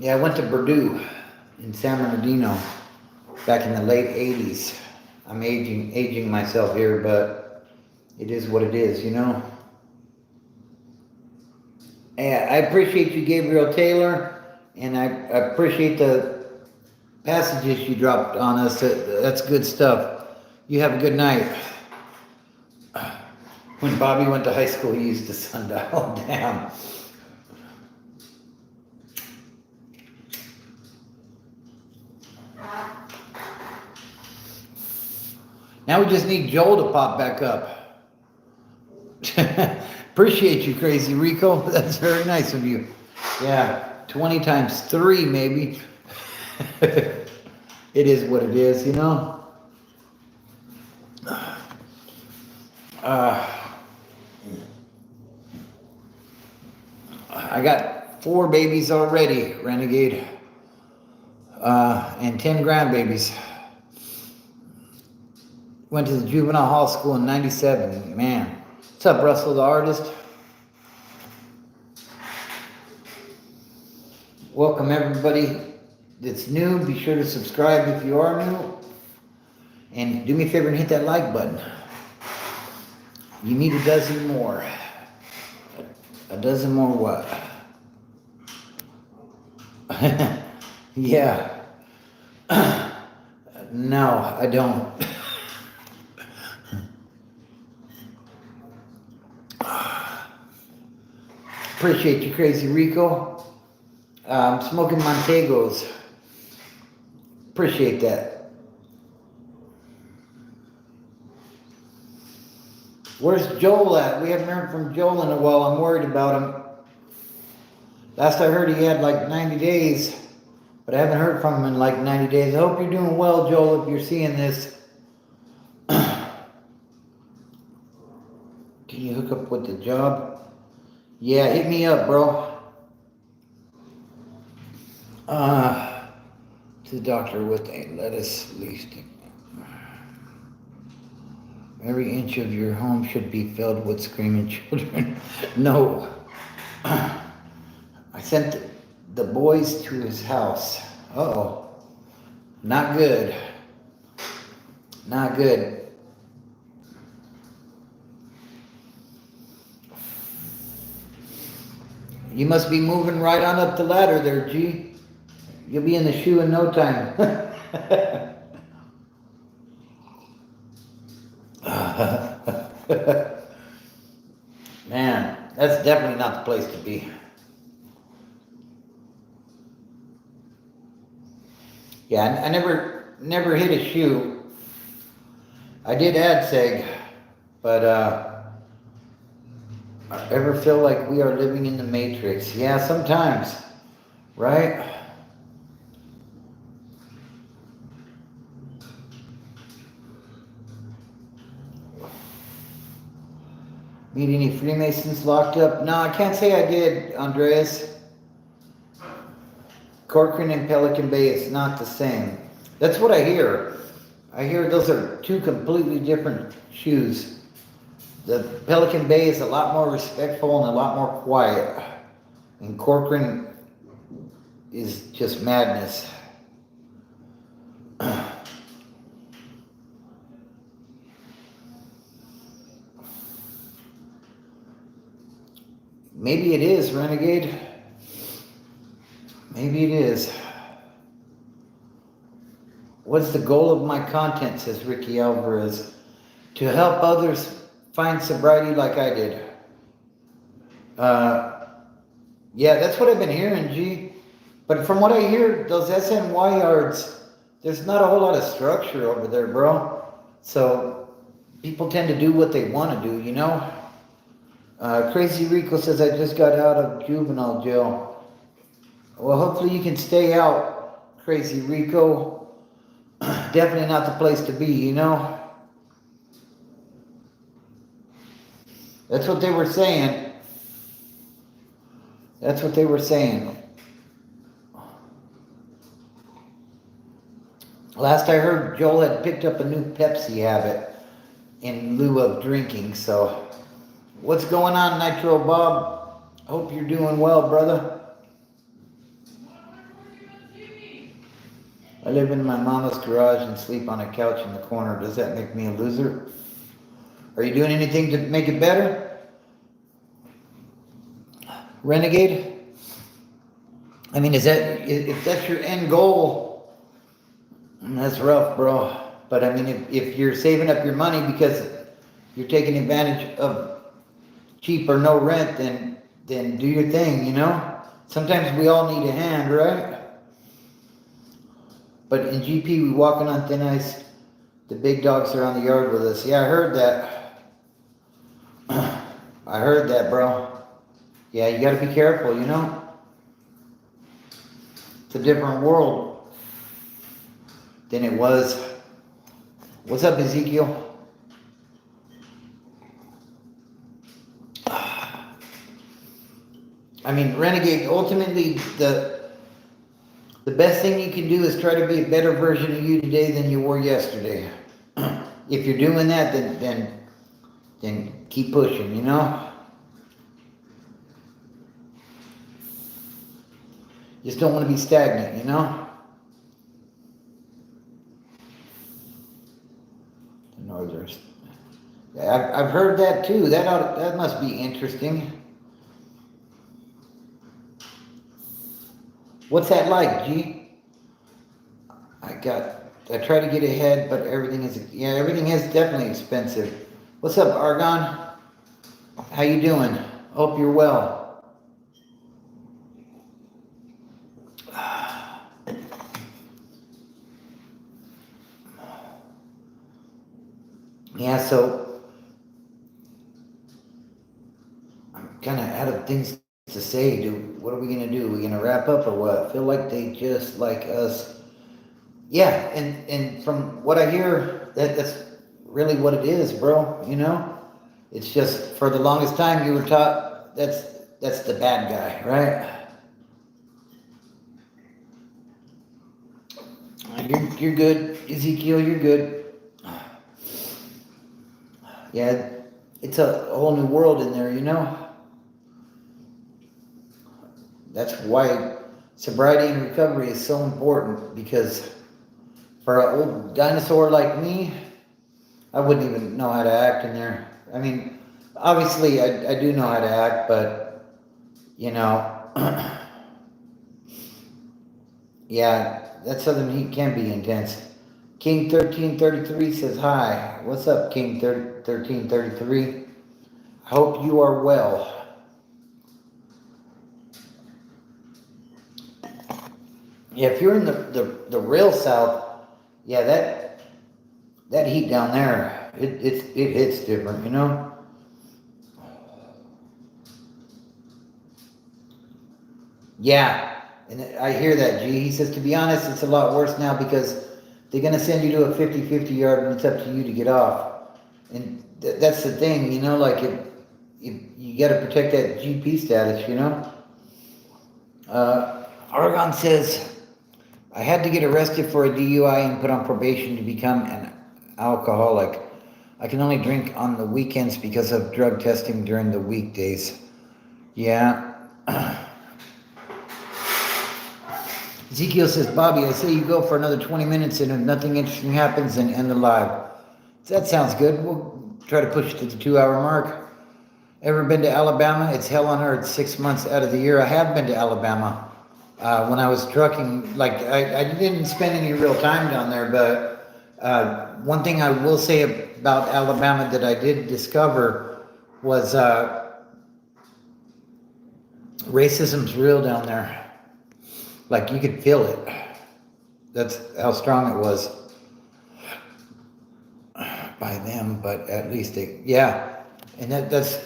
Yeah, I went to Purdue in San Bernardino back in the late 80s. I'm aging myself here, but it is what it is, you know? And I appreciate you, Gabriel Taylor, and I appreciate the passages you dropped on us. That's good stuff. You have a good night. When Bobby went to high school, he used the sundial down. Now we just need Joel to pop back up. Appreciate you, Crazy Rico. That's very nice of you. Yeah, 20 times 3 maybe. It is what it is, you know? I got 4 babies already, Renegade. And 10 grandbabies. Went to the juvenile hall school in 97. Man. What's up, Russell the artist? Welcome everybody that's new. Be sure to subscribe if you are new. And do me a favor and hit that like button. You need a dozen more. A dozen more what? Yeah. No, I don't. Appreciate you, Crazy Rico. Smoking Montegos. Appreciate that. Where's Joel at? We haven't heard from Joel in a while. I'm worried about him. Last I heard he had like 90 days, but I haven't heard from him in like 90 days. I hope you're doing well, Joel, if you're seeing this. Can you hook up with the job? Yeah, hit me up, bro. To the doctor with a lettuce leaf. Every inch of your home should be filled with screaming children. No. I sent the boys to his house. Uh-oh. Not good. Not good. You must be moving right on up the ladder there, G. You'll be in the shoe in no time. Man, that's definitely not the place to be. Yeah, I never hit a shoe. I did add seg, but ever feel like we are living in the Matrix? Yeah, sometimes, right? Meet any Freemasons locked up? No, I can't say I did, Andreas. Corcoran and Pelican Bay is not the same. That's what I hear. I hear those are 2 completely different shoes. The Pelican Bay is a lot more respectful and a lot more quiet. And Corcoran is just madness. Maybe it is, Renegade. Maybe it is. What's the goal of my content, says Ricky Alvarez? To help others find sobriety like I did. Yeah, that's what I've been hearing, G. But from what I hear, those SNY yards there's not a whole lot of structure over there, bro. So people tend to do what they want to do, you know? Crazy Rico says, I just got out of juvenile jail. Well, hopefully you can stay out, Crazy Rico. Definitely not the place to be, you know? That's what they were saying. That's what they were saying. Last I heard, Joel had picked up a new Pepsi habit in lieu of drinking, so what's going on, Nitro Bob? Hope you're doing well, brother. I live in my mama's garage and sleep on a couch in the corner. Does that make me a loser? Are you doing anything to make it better? Renegade? I mean, if that's your end goal, that's rough, bro. But I mean, if you're saving up your money because you're taking advantage of cheap or no rent, then do your thing, you know? Sometimes we all need a hand, right? But in GP, we walking on thin ice. The big dogs are on the yard with us. Yeah, I heard that. I heard that, bro. Yeah, you gotta be careful, you know? It's a different world than it was. What's up, Ezekiel? I mean, Renegade, ultimately, the best thing you can do is try to be a better version of you today than you were yesterday. If you're doing that, then keep pushing, you know? Just don't want to be stagnant, you know? The Northerners. Yeah, I've heard that too. That must be interesting. What's that like, G? I try to get ahead, but everything is definitely expensive. What's up, Argon? How you doing? Hope you're well. Yeah, so I'm kind of out of things to say. What are we gonna do? We gonna wrap up or what? I feel like they just like us. Yeah, and from what I hear, that's really what it is, bro. You know, it's just for the longest time you were taught that's the bad guy, right? You're good, Ezekiel. You're good. Yeah, it's a whole new world in there, you know? That's why sobriety and recovery is so important, because for an old dinosaur like me, I wouldn't even know how to act in there. I mean, obviously I do know how to act, but, you know, yeah, that Southern heat can be intense. King 1333 says hi. What's up, King 1333? I hope you are well. Yeah, if you're in the real south, yeah, that heat down there, it hits different, you know? Yeah, and I hear that, G. He says, to be honest, it's a lot worse now because they're going to send you to a 50-50 yard and it's up to you to get off. And that's the thing, you know, like you got to protect that GP status, you know? Argon says, I had to get arrested for a DUI and put on probation to become an alcoholic. I can only drink on the weekends because of drug testing during the weekdays. Yeah. Ezekiel says, Bobby, I say you go for another 20 minutes and if nothing interesting happens, then end the live. That sounds good. We'll try to push it to the 2-hour mark. Ever been to Alabama? It's hell on earth 6 months out of the year. I have been to Alabama. When I was trucking, like I didn't spend any real time down there, but one thing I will say about Alabama that I did discover was racism's real down there. Like you could feel it. That's how strong it was by them, but at least yeah. And that's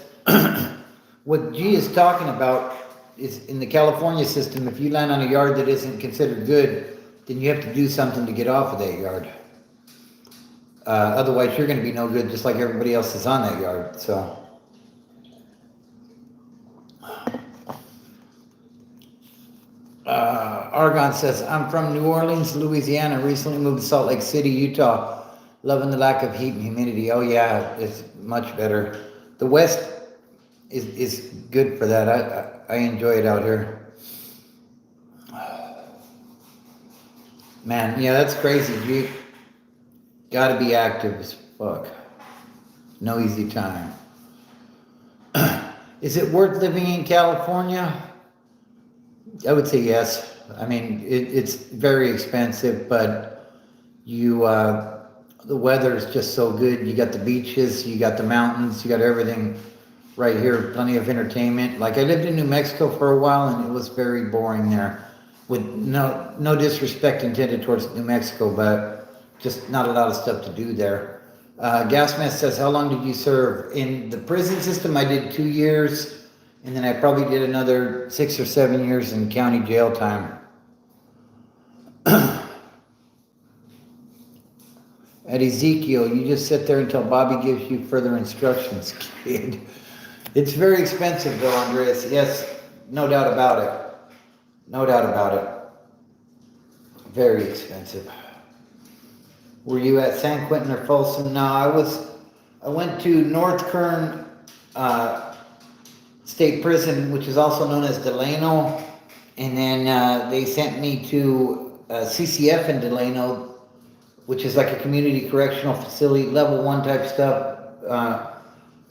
what G is talking about is in the California system, if you land on a yard that isn't considered good, then you have to do something to get off of that yard. Otherwise, you're going to be no good, just like everybody else is on that yard. So, Argon says, I'm from New Orleans, Louisiana. Recently moved to Salt Lake City, Utah. Loving the lack of heat and humidity. Oh yeah, it's much better. The West is good for that. I enjoy it out here. Man, yeah, that's crazy. You gotta be active as fuck. No easy time. Is it worth living in California? I would say yes. I mean, it's very expensive, but the weather is just so good. You got the beaches, you got the mountains, you got everything right here. Plenty of entertainment. Like I lived in New Mexico for a while, and it was very boring there. With no disrespect intended towards New Mexico, but just not a lot of stuff to do there. Gasmask says, how long did you serve? In the prison system, I did 2 years, and then I probably did another 6 or 7 years in county jail time. At Ezekiel, you just sit there until Bobby gives you further instructions, kid. It's very expensive though, Andreas. Yes, no doubt about it. No doubt about it. Very expensive. Were you at San Quentin or Folsom? No, I went to North Kern State Prison, which is also known as Delano. And then they sent me to CCF in Delano, which is like a community correctional facility, level 1 type stuff.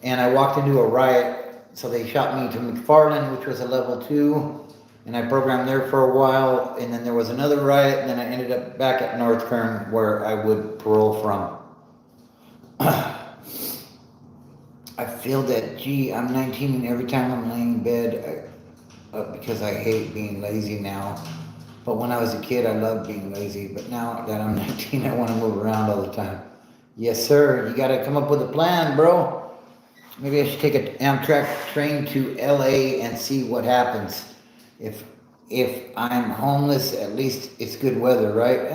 And I walked into a riot, so they shot me to McFarland, which was a level 2. And I programmed there for a while, and then there was another riot, and then I ended up back at North Kern, where I would parole from. I feel that, gee, I'm 19, and every time I'm laying in bed, because I hate being lazy now. But when I was a kid, I loved being lazy. But now that I'm 19, I want to move around all the time. Yes, sir. You got to come up with a plan, bro. Maybe I should take an Amtrak train to LA and see what happens. If I'm homeless, at least it's good weather, right?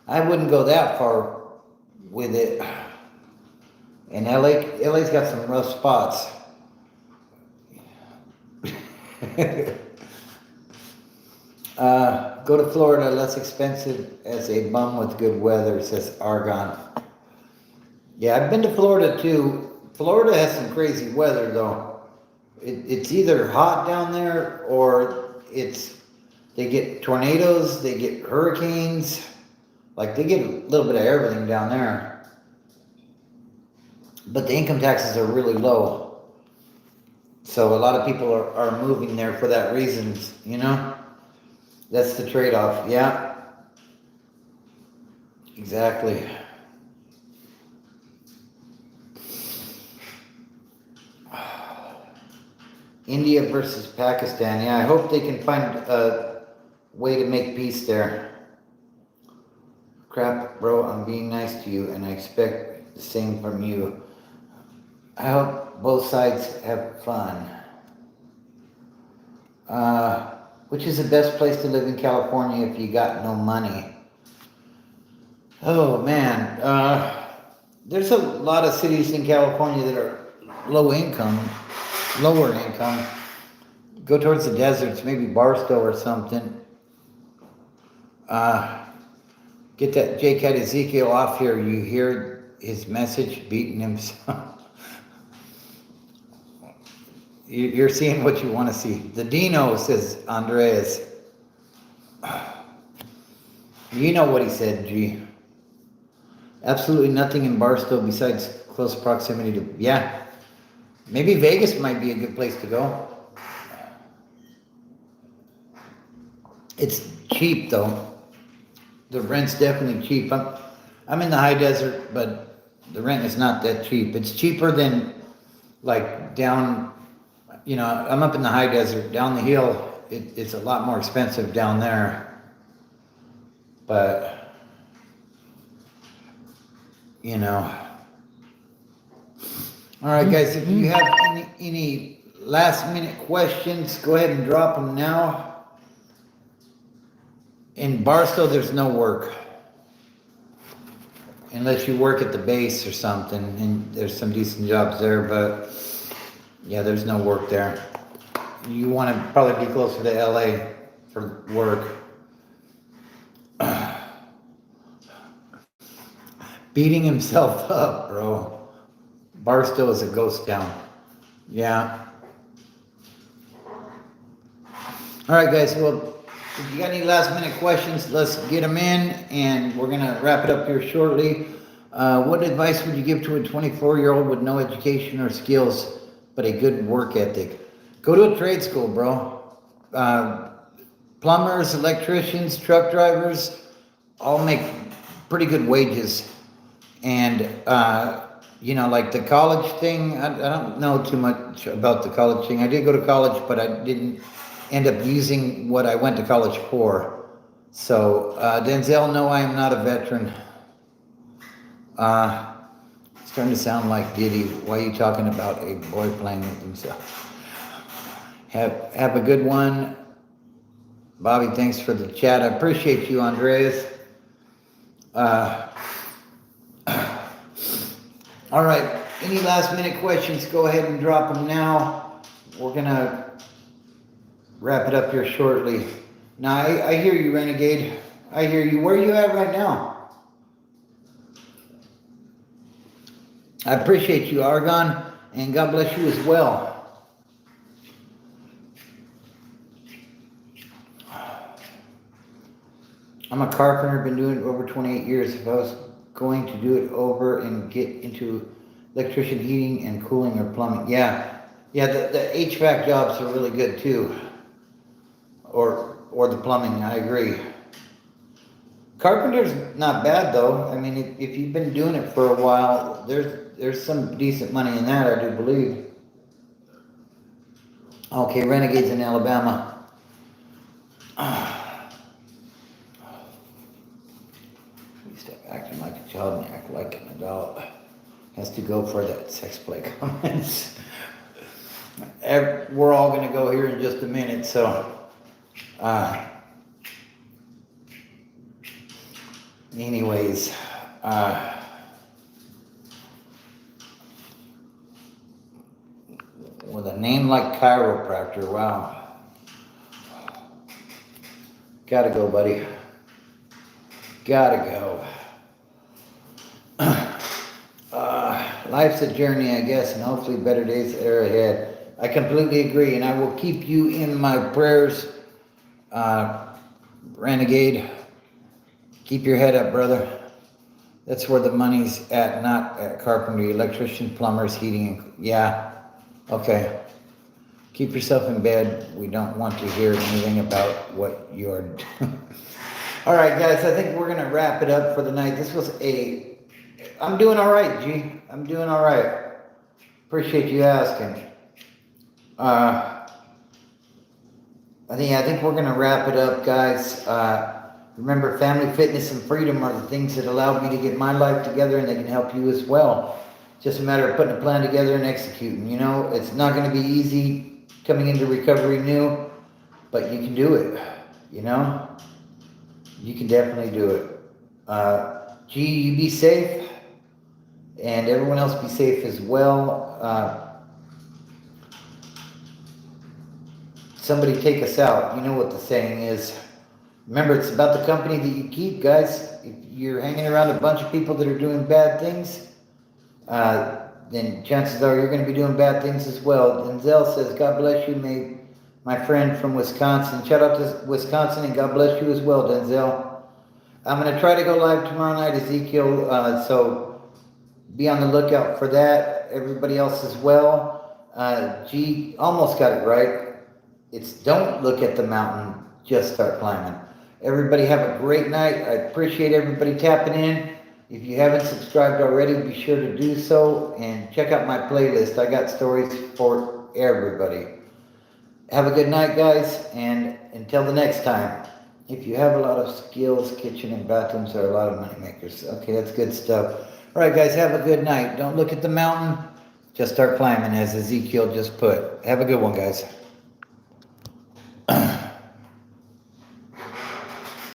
I wouldn't go that far with it. And LA's got some rough spots. Go to Florida, less expensive as a bum with good weather, says Argon. Yeah, I've been to Florida too. Florida has some crazy weather though. It's either hot down there or they get tornadoes, they get hurricanes. Like they get a little bit of everything down there. But the income taxes are really low. So a lot of people are moving there for that reason, you know? That's the trade-off, yeah. Exactly. India versus Pakistan. Yeah, I hope they can find a way to make peace there. Crap, bro, I'm being nice to you, and I expect the same from you. I hope both sides have fun. Which is the best place to live in California if you got no money? Oh, man. There's a lot of cities in California that are lower income. Go towards the deserts, maybe Barstow or something. Get that J-Cat Ezekiel off here. You hear his message beating himself. You're seeing what you want to see. The Dino, says Andreas. You know what he said, G. Absolutely nothing in Barstow besides close proximity to... Yeah. Maybe Vegas might be a good place to go. It's cheap, though. The rent's definitely cheap. I'm in the high desert, but the rent is not that cheap. It's cheaper than, like, down... You know, I'm up in the high desert. Down the hill, it's a lot more expensive down there. But, you know. All right, guys, if you have any last minute questions, go ahead and drop them now. In Barstow, there's no work. Unless you work at the base or something, and there's some decent jobs there, but yeah, there's no work there. You want to probably be closer to LA for work. Beating himself up, bro. Barstow is a ghost town. Yeah. All right, guys. Well, if you got any last minute questions, let's get them in, and we're going to wrap it up here shortly. What advice would you give to a 24-year-old with no education or skills, but a good work ethic? Go to a trade school, bro. Plumbers, electricians, truck drivers, all make pretty good wages. And, you know, like the college thing, I don't know too much about the college thing. I did go to college, but I didn't end up using what I went to college for. So, Denzel, no, I am not a veteran. It's starting to sound like Diddy. Why are you talking about a boy playing with himself? Have a good one. Bobby, thanks for the chat. I appreciate you, Andreas. All right, any last minute questions, go ahead and drop them now. We're gonna wrap it up here shortly. Now, I hear you, Renegade. I hear you. Where are you at right now? I appreciate you, Argon, and God bless you as well. I'm a carpenter, been doing it over 28 years. If I was going to do it over and get into electrician, heating and cooling or plumbing. Yeah, the HVAC jobs are really good too. Or the plumbing, I agree. Carpenter's not bad though. I mean, if you've been doing it for a while, there's some decent money in that, I do believe. Okay, Renegades in Alabama. Stop acting like a child and act like an adult. Has to go for that sex play comments. We're all going to go here in just a minute, so anyways, with a name like chiropractor, wow. Gotta go, buddy. Gotta go. Life's a journey, I guess, and hopefully better days are ahead. I completely agree, and I will keep you in my prayers, Renegade. Keep your head up, brother. That's where the money's at, not at carpentry, electrician, plumbers, heating. Yeah, okay. Keep yourself in bed. We don't want to hear anything about what you're doing. All right, guys, I think we're going to wrap it up for the night. This was I'm doing all right, G. I'm doing all right. Appreciate you asking. I think we're going to wrap it up, guys. Remember, family, fitness, and freedom are the things that allowed me to get my life together, and they can help you as well. Just a matter of putting a plan together and executing. You know, it's not going to be easy coming into recovery new, but you can do it. You know, you can definitely do it. G, you be safe, and everyone else be safe as well. Somebody take us out. You know what the saying is. Remember, it's about the company that you keep, guys. If you're hanging around a bunch of people that are doing bad things, then chances are you're going to be doing bad things as well. Denzel says, God bless you, my friend from Wisconsin. Shout out to Wisconsin, and God bless you as well, Denzel. I'm going to try to go live tomorrow night, Ezekiel, so be on the lookout for that. Everybody else as well. G almost got it right. It's don't look at the mountain, just start climbing. Everybody have a great night. I appreciate everybody tapping in. If you haven't subscribed already, be sure to do so, and check out my playlist. I got stories for everybody. Have a good night, guys, and until the next time, If you have a lot of skills, kitchen and bathrooms are a lot of money makers. Okay, that's good stuff. All right, guys, have a good night. Don't look at the mountain. Just start climbing, as Ezekiel just put. Have a good one, guys.